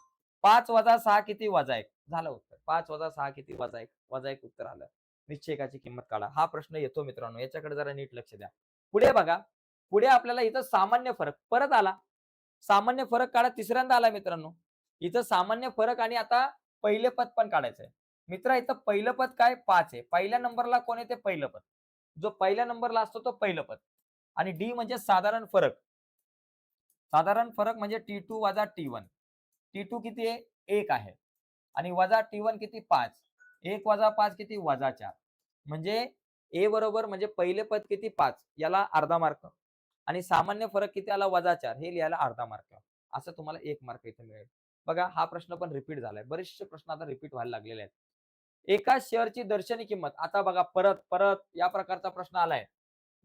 5 वजा 6 किती? वजा 1. झालं उत्तर. 5 वजा 6 किती? वजा 1. वजा 1 उत्तर आलं. निश्चयकाची किंमत काढा. हा प्रश्न येतो मित्रांनो. याच्याकडे जरा नीट लक्ष द्या. पुढे बघा. पुढे आपल्याला इथं सामान्य फरक परत आला. सामान्य फरक काढा. तिसऱ्यांदा आला मित्रांनो. इथं सामान्य फरक आणि आता पहिले पद पण काढायचंय. मित्रा इथं पहिलं पद काय? 5 आहे. पहिल्या नंबरला कोण येते? पहिलं पद. जो पहिल्या नंबरला असतो तो पहिलं पद. आणि डी म्हणजे साधारण फरक. साधारण फरक म्हणजे T2 वजा T1. T2 किती आहे? 1 आहे. आणि वजा T1 किती? 5. 1 वजा 5 किती? वजा 4. म्हणजे ए बरोबर म्हणजे पहिले पद किती? 5. याला अर्धा मार्क. आणि सामान्य फरक किती आला? वजा 4. हे लिहायला अर्धा मार्क. असं तुम्हाला 1 मार्क इथे मिळेल. बघा हा प्रश्न पण रिपीट झालाय. बरेचसे प्रश्न आता रिपीट व्हायला लागलेले आहेत. एका शेअरची दर्शनी किंमत. आता बघा परत परत या प्रकारचा प्रश्न आलाय.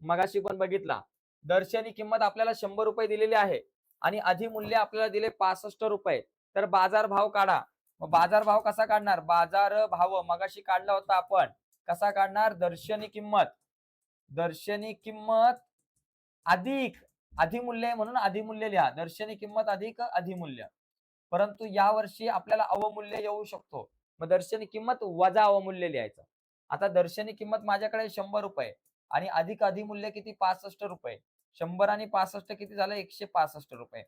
मगाशी पण बघितला. दर्शनी किंमत आपल्याला ₹100 दिलेली आहे. आणि अधिमूल्य आपल्याला दिले 65 रुपये. तर बाजार भाव काढा. मग बाजार भाव कसा काढणार? बाजार भाव मगाशी काढला होता आपण. कसा काढणार? दर्शनी किंमत. दर्शनी किंमत अधिक अधिमूल्य आहे म्हणून अधिमूल्य लिहा. दर्शनी किंमत अधिक अधिमूल्य. परंतु यावर्षी आपल्याला अवमूल्य येऊ शकतो. मग दर्शनी किंमत वजा अवमूल्य लिहायचं. आता दर्शनी किंमत माझ्याकडे ₹100 आणि अधिक अधिमूल्य किती? ₹65. 100 आणि 65 किती झालं? ₹165.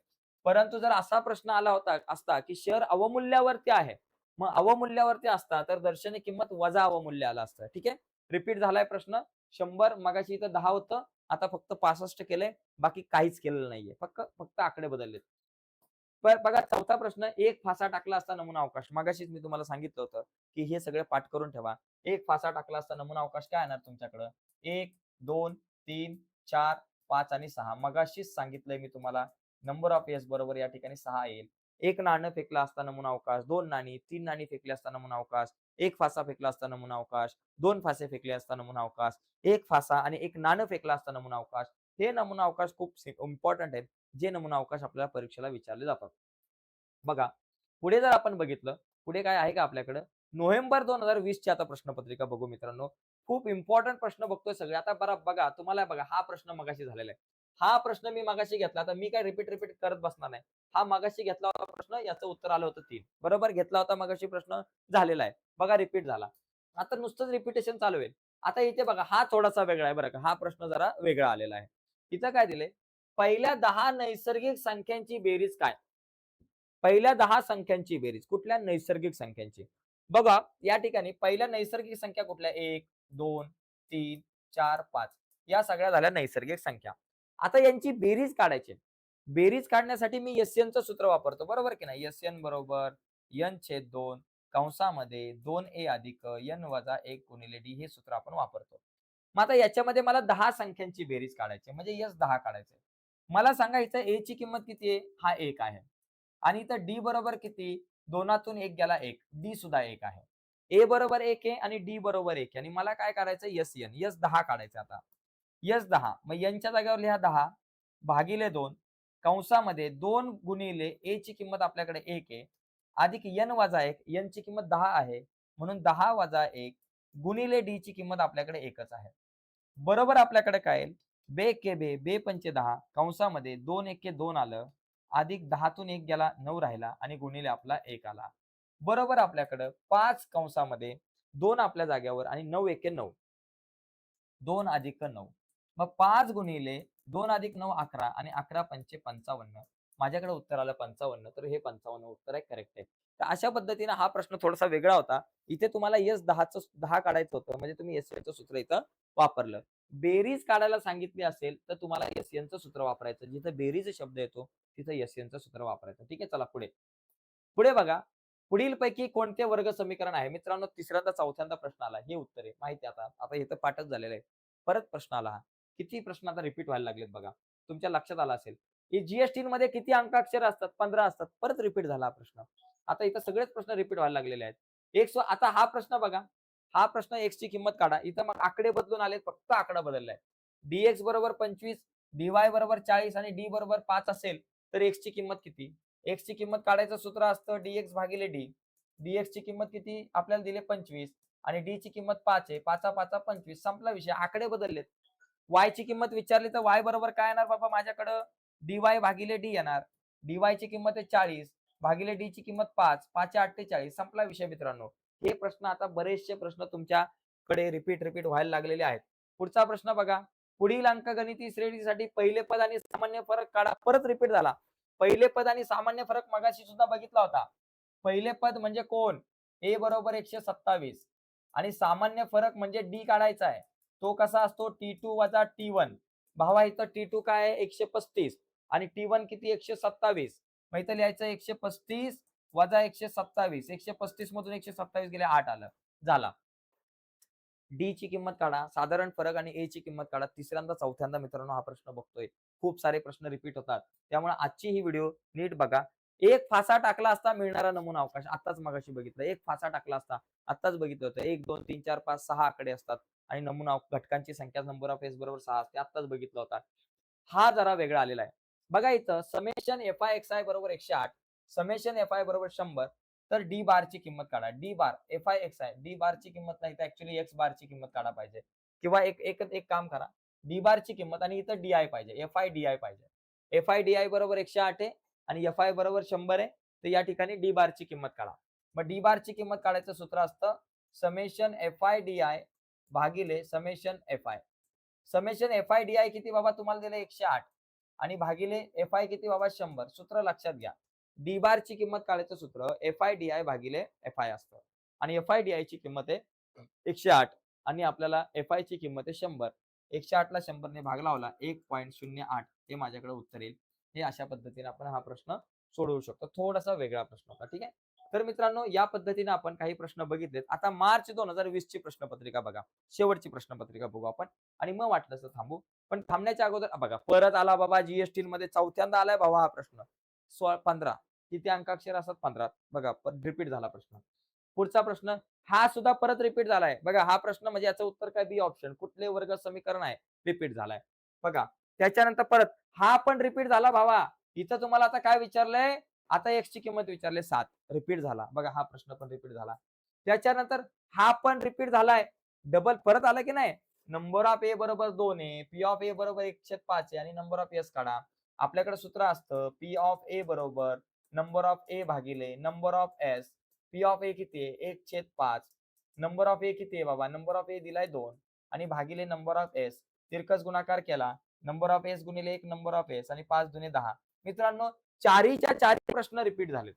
परंतु जर असा प्रश्न आला होता असता, की शेअर अवमूल्यावरती आहे. मग अवमूल्यावरती असता तर दर्शनी किंमत वजा अवमूल्य आलं असतं. ठीक आहे? रिपीट झालाय प्रश्न. 100 मगाशी इथं 10 होतं. आता फक्त 65 केलंय. बाकी काहीच केलेलं नाहीये. फक्त फक्त आकडे बदललेत. बघा चौथा प्रश्न, एक फासा टाकला असता नमुना अवकाश. मगाशीच मी तुम्हाला सांगितलं होतं, की हे सगळे पाठ करून ठेवा. एक फासा टाकला असता नमुना अवकाश काय येणार तुमच्याकडं? 1, 2, 3, 4, 5 आणि 6. मगाशीच सांगितलंय मी तुम्हाला. नंबर ऑफ येस बरोबर या ठिकाणी 6 येईल. एक नाणं फेकला असता नमुना अवकाश, 2 नाणी, 3 नाणी फेकली असता नमुना अवकाश, 1 फासा फेकला असता नमुना अवकाश, 2 फासे फेकले असता नमुना अवकाश, 1 फासा आणि 1 नाणं फेकला असता नमुना अवकाश. हे नमुना अवकाश खूप इम्पॉर्टंट आहेत. जे नमुना अवकाश आपल्याला परीक्षेला विचारले जातात. बघा, पुढे जर आपण बघितलं, पुढे काय आहे का आपल्याकडं? नोव्हेंबर 2020 ची आता प्रश्नपत्रिका बघू मित्रांनो. खूप इम्पोर्टंट प्रश्न बघतोय सगळे. आता बघा, तुम्हाला बघा हा प्रश्न मगाशी झालेला आहे. हा प्रश्न मी मगाशी घेतला. आता मी काय रिपीट करत बसणार नाही. हा मगाशी घेतला होता प्रश्न, याचं उत्तर आलं होतं 3. बरोबर घेतला होता मगाशी प्रश्न, झालेला आहे. बघा रिपीट झाला. आता नुसतंच रिपिटेशन चालू आहे. आता इथे बघा हा थोडासा वेगळा आहे बरं का. हा प्रश्न जरा वेगळा आलेला आहे. इथं काय दिलंय? पहिल्या 10 नैसर्गिक संख्यांची बेरीज काय? पहिल्या 10 संख्यांची बेरीज. कुठल्या? नैसर्गिक संख्यांची. बघा, या ठिकाणी पहिल्या नैसर्गिक संख्या कुठल्या? 1, 2, 3, 4, 5 या सगळ्या झाल्या नैसर्गिक संख्या. आता यांची बेरीज काढायची. बेरीज काढण्यासाठी मी एस-एनचं सूत्र वापरतो. बरोबर की नाही? एस-एन बरोबर n/2 कंसामध्ये 2a अधिक n-1 गुणिले d हे सूत्र आपण वापरतो. मग आता याच्यामध्ये मला 10 संख्यांची बेरीज काढायची म्हणजे S10 काढायचंय. मला सांगा इथं a ची किंमत किती आहे? हा 1 आहे. आणि इथं डी बरोबर किती? 2तून 1 गेला 1. डी सुद्धा 1 आहे. ए बरोबर 1 आहे आणि डी बरोबर 1 आहे आणि मला काय करायचं? एस-एन. एस-10 काढायचं आता. एस-10 मग एनच्या जागेवर लिहा 10 भागिले 2 कंसामध्ये 2 गुणिले ए ची किंमत आपल्याकडे 1 आहे. अधिक n-1 एन ची किंमत 10 आहे. म्हणून 10 - 1 गुणिले डी ची किंमत आपल्याकडे 1च आहे. बरोबर आपल्याकडे काय येईल? बे एके बे, बे पंचे 10 कंसामध्ये 2 एके 2 आलं. अधिक 10तून 1 गेला 9 राहिला आणि गुणिले आपला 1 आला. बरोबर आपल्याकडं 5 कंसामध्ये 2 आपल्या जागेवर आणि 9 एके 9. 2 अधिक 9. मग 5 गुणिले 2 अधिक 9 11 आणि 11 पंचे 55. माझ्याकडे उत्तर आलं 55. तर हे 55 उत्तर आहे करेक्ट आहे. तर अशा पद्धतीने हा प्रश्न थोडासा वेगळा होता. इथे तुम्हाला S10चं 10 काढायचं होतं. म्हणजे तुम्ही एस-एनचं सूत्र इथं वापरलं. बेरीज काढायला सांगितली असेल तर तुम्हाला एस-एनचं सूत्र वापरायचं. जिथं बेरीज शब्द येतो तिथं एस-एनचं सूत्र वापरायचं. ठीक आहे चला पुढे. पुढे बघा. पुढीलपैकी कोणते वर्ग समीकरण आहे? मित्रांनो तिसऱ्यांदा चौथ्यांदा प्रश्न आला. हे उत्तर आहे. माहिती आहे आता. आता इथं पाठच झालेलं आहे. परत प्रश्न आला हा. किती प्रश्न आता रिपीट व्हायला लागलेत बघा. तुमच्या लक्षात आलं असेल, की जी मध्ये किती अंकाक्षर असतात? 15 असतात. परत रिपीट झाला हा प्रश्न. आता इथं सगळेच प्रश्न रिपीट व्हायला लागलेले आहेत. आता हा प्रश्न बघा. हा प्रश्न x ची किंमत काढा. इथं मग आकडे बदलून आलेत. फक्त आकडा बदललाय. dx बरोबर 25, dy बरोबर 40 आणि d बरोबर 5 असेल, तर x ची किंमत किती? x ची किंमत काढायचं सूत्र असतं dx भागिले d. dx ची किंमत किती? आपल्याला दिले 25 आणि d ची किंमत 5 आहे. 5 25 संपला विषय. आकडे बदललेत. y ची किंमत विचारली तर y बरोबर काय येणार बाबा माझ्याकडं? dy भागिले d येणार. dy ची किंमत आहे 40 भागिले d ची किंमत 5. 5 48 संपला विषय मित्रांनो. हे प्रश्न आता बरेचसे प्रश्न तुमच्याकडे रिपीट व्हायला लागलेले आहेत. पुढचा प्रश्न बघा. पुढील अंकगणिती श्रेणीसाठी पहिले पद आणि सामान्य फरक काढा. परत रिपीट झाला. पहिले पद आणि सामान्य फरक मगाशी सुद्धा बघितला होता. पहिले पद म्हणजे कोण? a बरोबर 127 आणि सामान्य फरक म्हणजे d काढायचा आहे. तो कसा असतो? T2 वजा T1. भावा इथं T2 काय आहे? 135 आणि T1 किती? 127. मग इथं लिहायचं 135 वजा 127. 135 मधून 127 गेले 8 आलं. झाला. डी ची किंमत काढा. साधारण फरक आणि ए ची किंमत काढा. तिसऱ्यांदा चौथ्यांदा मित्रांनो हा प्रश्न बघतोय. खूप सारे प्रश्न रिपीट होतात. त्यामुळे आजची ही व्हिडिओ नीट बघा. एक फासा टाकला असता मिळणारा नमुना अवकाश. आत्ताच मगाशी बघितलं. एक फासा टाकला असता. आत्ताच बघितलं होतं. 1, 2, 3, 4, 5, 6 आकडे असतात आणि नमुना घटकांची संख्या नंबर ऑफ फेस बरोबर 6 असते. आत्ताच बघितलं होता. हा जरा वेगळा आलेला आहे. बघा इथं summation F I X I बरोबर 108, समेशन एफ आय बरोबर 100. तर डी बारची किंमत काढा. D bar F I X I, D बारची किंमत नाही तर ऍक्च्युली एक्स बारची किंमत काढा पाहिजे. किंवा एक एक एक काम करा, डी बारची किंमत आणि इथं डी आय पाहिजे, एफ आय डी आय पाहिजे. एफ आय डी आय बरोबर 108 आहे आणि एफ आय बरोबर 100 आहे. तर या ठिकाणी डी बारची किंमत काढा. मग डी बारची किंमत काढायचं सूत्र असतं summation F I D I भागिले summation F I. Summation F I D I किती बाबा तुम्हाला दिलं 108 आणि भागिले एफ आय किती बाबा 100. सूत्र लक्षात घ्या. डी बार ची किंमत काढायचं सूत्र एफ आय डी आय भागिले एफ आय असतं आणि एफ आय डी आय ची किंमत आहे 108 आणि आपल्याला एफ आय ची किंमत आहे 100. 108 ला 100 ने भाग लावला 1.08 हे माझ्याकडे उत्तर येईल. हे अशा पद्धतीने आपण हा प्रश्न सोडवू शकतो. थोडासा वेगळा प्रश्न होता. ठीक आहे. तर मित्रांनो या पद्धतीने आपण काही प्रश्न बघितलेत. आता मार्च 2020 ची प्रश्नपत्रिका बघा. शेवटची प्रश्नपत्रिका बघू आपण आणि मग वाटलं तर थांबू. पण थांबण्याच्या अगोदर बघा परत आला बाबा जीएसटी मध्ये चौथ्यांदा आलाय भावा हा प्रश्न. 15 किती अंकाक्षर असतात 15. बघा रिपीट झाला प्रश्न. पुढचा प्रश्न हा सुद्धा परत रिपीट झालाय. बघा हा प्रश्न म्हणजे याचं उत्तर काय बी ऑप्शन. कुठले वर्ग समीकरण आहे रिपीट झालाय. बघा त्याच्यानंतर परत हा पण रिपीट झाला भावा. इथं तुम्हाला आता काय विचारलंय, आता एक्स ची किंमत विचारले 7 रिपीट झाला. बघा हा प्रश्न पण रिपीट झाला. त्याच्यानंतर हा पण रिपीट झालाय. डबल परत आला की नाही. नंबर ऑफ ए बरोबर 2 आहे, पी ऑफ ए बरोबर 1/5 आहे आणि नंबर ऑफ एस काढा. आपल्याकडे सूत्र असतं पी ऑफ ए बरोबर नंबर ऑफ ए भागिले number of S. P of A किती आहे 1/5. नंबर ऑफ ए किती आहे बाबा, नंबर ऑफ ए दिलाय 2 आणि भागिले नंबर ऑफ एस. तिरकस गुणाकार केला नंबर ऑफ एस गुणिले 1 नंबर ऑफ एस आणि 5 दुने 10. मित्रांनो चारीच्या चारी प्रश्न रिपीट झालेत.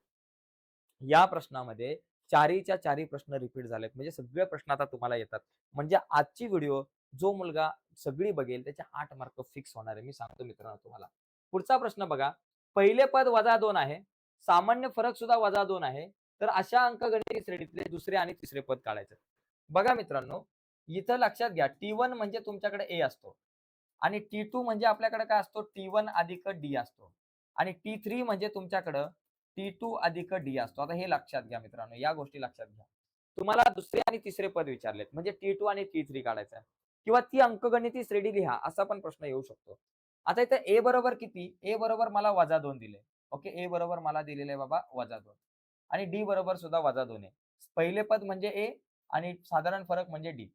या प्रश्नामध्ये चारीच्या चारी प्रश्न रिपीट झालेत. म्हणजे सगळे प्रश्न आता तुम्हाला येतात. म्हणजे आजची व्हिडिओ जो मुलगा सगळी बघेल त्याचे 8 मार्क फिक्स होणार आहे. मी सांगतो मित्रांनो तुम्हाला. पुढचा प्रश्न बघा. पहिले पद -2 आहे. सामान्य फरक सुद्धा -2 आहे. तर अशा अंकगणित श्रेणीतले दुसरे आणि तिसरे पद काढायचे. बघा मित्रांनो इथं लक्षात घ्या T1 म्हणजे तुमच्याकडे A असतो आणि T2 म्हणजे आपल्याकडे काय असतो T1 अधिक D असतो आणि T3 म्हणजे तुमच्याकडं T2 अधिक D असतो. आता हे लक्षात घ्या मित्रांनो, या गोष्टी लक्षात घ्या. तुम्हाला दुसरे आणि तिसरे पद विचारलेत म्हणजे T2 आणि T3 काढायचं किंवा ती अंकगणिती श्रेणी लिहा असा पण प्रश्न येऊ शकतो. आता इथं A बरोबर किती? A बरोबर मला -2 दिले. ओके A बरोबर मला दिलेले आहे बाबा -2 आणि D बरोबर सुद्धा -2 आहे. पहिले पद म्हणजे A आणि साधारण फरक म्हणजे D.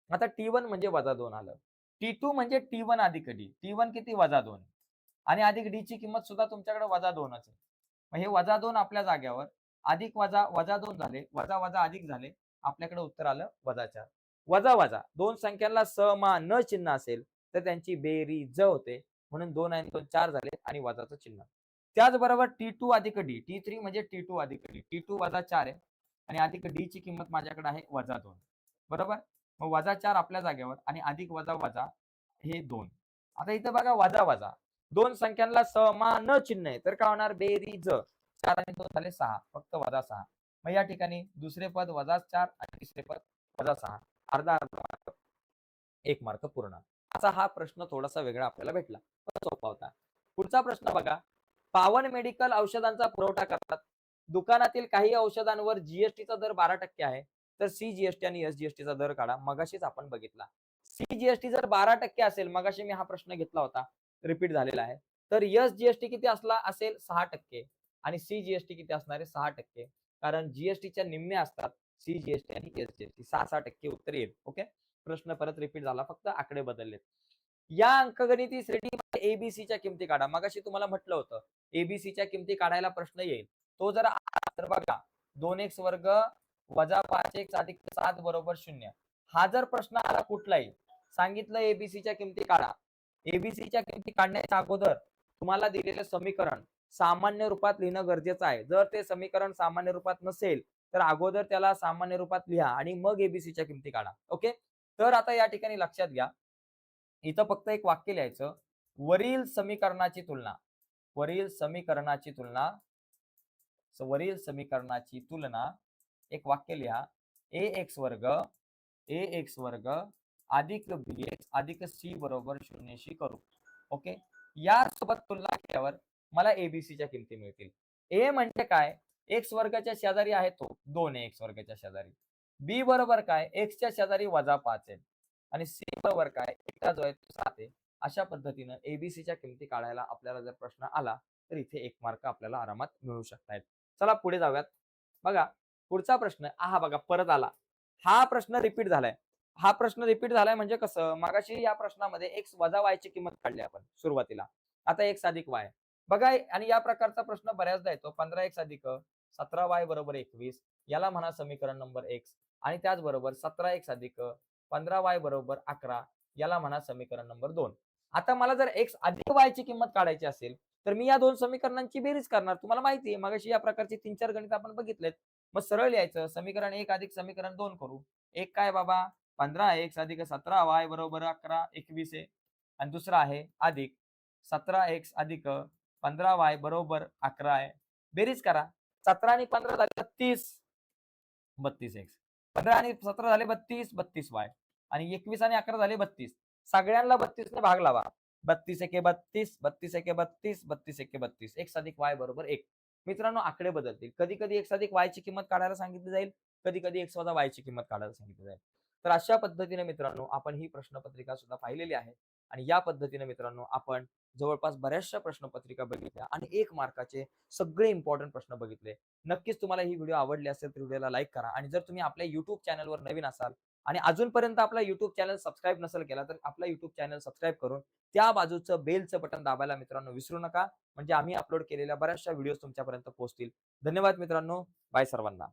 आता T1 म्हणजे -2 आलं. T2 म्हणजे T1 अधिक D. T1 किती -2 आणि अधिक D ची किंमत सुद्धा तुमच्याकडे -2च आहे. मग हे -2 आपल्या जाग्यावर अधिक वजा -2 झाले, वजा वजा अधिक झाले. आपल्याकडे उत्तर आलं -4. वजा वजा दोन संख्यांना समान न चिन्ह असेल तर त्यांची बेरीज होते. म्हणून 2 आणि 2 4 झाले आणि वजाचं चिन्ह. त्याचबरोबर T2 अधिक D. T3 म्हणजे T2 अधिक D. T2 -4 आहे आणि अधिक D ची किंमत माझ्याकडे आहे -2. बरोबर? मग -4 आपल्या जागेवर आणि अधिक वजा वजा हे 2. आता इथं बघा वजा वजा दोन संख्यांना समान चिन्ह आहे तर काय होणार बेरीज. 4 आणि 2 झाले 6 फक्त -6. मग या ठिकाणी दुसरे पद -4 आणि तिसरे पद -6. अर्धा अर्धा मार्क 1 मार्क पूर्ण. असा हा प्रश्न थोडासा वेगळा आपल्याला भेटला. सोपा होता. पुढचा प्रश्न बघा. पावन मेडिकल औषधांचा पुरवठा करतात. दुकानातील काही औषधांवर जीएसटीचा दर 12% आहे. तर सीजीएसटी आणि एसजीएसटीचा दर काढा. मगाशीच आपण बघितला. सीजीएसटी जर 12% असेल, मगाशी मी हा प्रश्न घेतला होता, रिपीट झालेला आहे. तर एसजीएसटी किती असेल 6% आणि सीजीएसटी किती असणार आहे 6%. कारण जीएसटीच्या निम्मे असतात सीजीएसटी आणि एसजीएसटी. 6% उत्तर येईल. ओके. प्रश्न परत रिपीट झाला फक्त आकडे बदललेत. या अंकगणिती श्रेणीमध्ये एबीसीच्या किमती काढा. मगाशी तुम्हाला म्हटलं होतं एबीसीच्या किमती काढायला प्रश्न येईल. तो जर आला तर बघा 2x वर्ग वजा 5x अधिक 7 बरोबर 0. हा जर प्रश्न आला कुठलाही सांगितलं एबीसीच्या किमती काढा. एबीसीच्या किमती काढण्याच्या अगोदर तुम्हाला दिलेलं समीकरण सामान्य रूपात लिहिणं गरजेचं आहे. जर ते समीकरण सामान्य रूपात नसेल तर अगोदर त्याला सामान्य रूपात लिहा आणि मग एबीसीच्या किमती काढा. ओके. तर आता या ठिकाणी लक्षात घ्या. इथं फक्त एक वाक्य लिहायचं. वरील समीकरणाची तुलना वरील समीकरणाची तुलना वरील समीकरणाची तुलना एक वाक्य लिहा. ax वर्ग अधिक bx अधिक c बरोबर 0 शी करू. ओके. यासोबत तुलना केल्यावर मला एबीसीच्या किमती मिळतील. ए म्हणजे काय एक्स वर्गाच्या शेजारी आहे तो 2 आहे एक्स वर्गाच्या शेजारी. बी बरोबर काय एक्सच्या शेजारी -5 आहे आणि सी बरोबर काय एकटा जो आहे तो 7 आहे. अशा पद्धतीनं एबीसीच्या किमती काढायला आपल्याला जर प्रश्न आला तर इथे 1 मार्क आपल्याला आरामात मिळू शकतायत. चला पुढे जाऊयात. बघा पुढचा प्रश्न हा बघा परत आला. हा प्रश्न रिपीट झालाय. हा प्रश्न रिपीट झालाय म्हणजे कसं? मगाशी या प्रश्नामध्ये x वजा y ची किंमत काढली आपण सुरुवातीला. आता x अधिक y. बघा आणि या प्रकारचा प्रश्न बऱ्याचदा येतो. 15x अधिक 17y बरोबर 21 याला म्हणा समीकरण नंबर x आणि त्याचबरोबर 17x अधिक 15y बरोबर 11 याला म्हणा समीकरण नंबर 2. आता मला जर x अधिक y ची किंमत काढायची असेल, तर मी या 2 समीकरणांची बेरीज करणार. तुम्हाला माहिती आहे मगाशी या प्रकारची 3-4 गणित आपण बघितलेत. मग सरळ लिहायचं समीकरण 1 अधिक समीकरण 2 करू. एक काय बाबा 15x अधिक 17y बरोबर 11 21 आहे आणि दुसरा आहे अधिक 17x अधिक 15y बरोबर 11 आहे. बेरीज करा. 17 आणि 15 झाले 32. 32x. 15 आणि 17 झाले 32, 32y आणि 21 आणि 11 झाले 32. सगळ्यांना 32 ने भाग लावा. 32 एके 32, 32 एके 32, 32 एके 32. x अधिक y बरोबर 1. मित्रांनो आकडे बदलतील. कधी-कधी x अधिक y ची किंमत काढायला सांगितली जाईल, कधी-कधी x वजा y ची किंमत काढायला सांगितली जाईल. तर अशा पद्धतीने मित्रांनो आपण ही प्रश्नपत्रिका सुद्धा पाहिलेली आहे आणि या पद्धतीने मित्रांनो आपण जवळपास बऱ्याचशा प्रश्नपत्रिका बघितल्या आणि 1 मार्काचे सगळे इम्पोर्टंट प्रश्न बघितले. नक्कीच तुम्हाला ही व्हिडिओ आवडली असेल तर व्हिडिओला लाईक करा आणि जर तुम्ही आपल्या YouTube चॅनलवर नवीन असाल आणि अजूनपर्यंत आपला YouTube चॅनल सबस्क्राईब नसेल केला तर आपला YouTube चॅनल सबस्क्राईब करून त्या बाजूचं बेलचं बटन दाबायला मित्रांनो विसरू नका. म्हणजे आम्ही अपलोड केलेल्या बऱ्याचशा व्हिडिओज तुमच्यापर्यंत पोहोचतील. धन्यवाद मित्रांनो. बाय सर्वांना.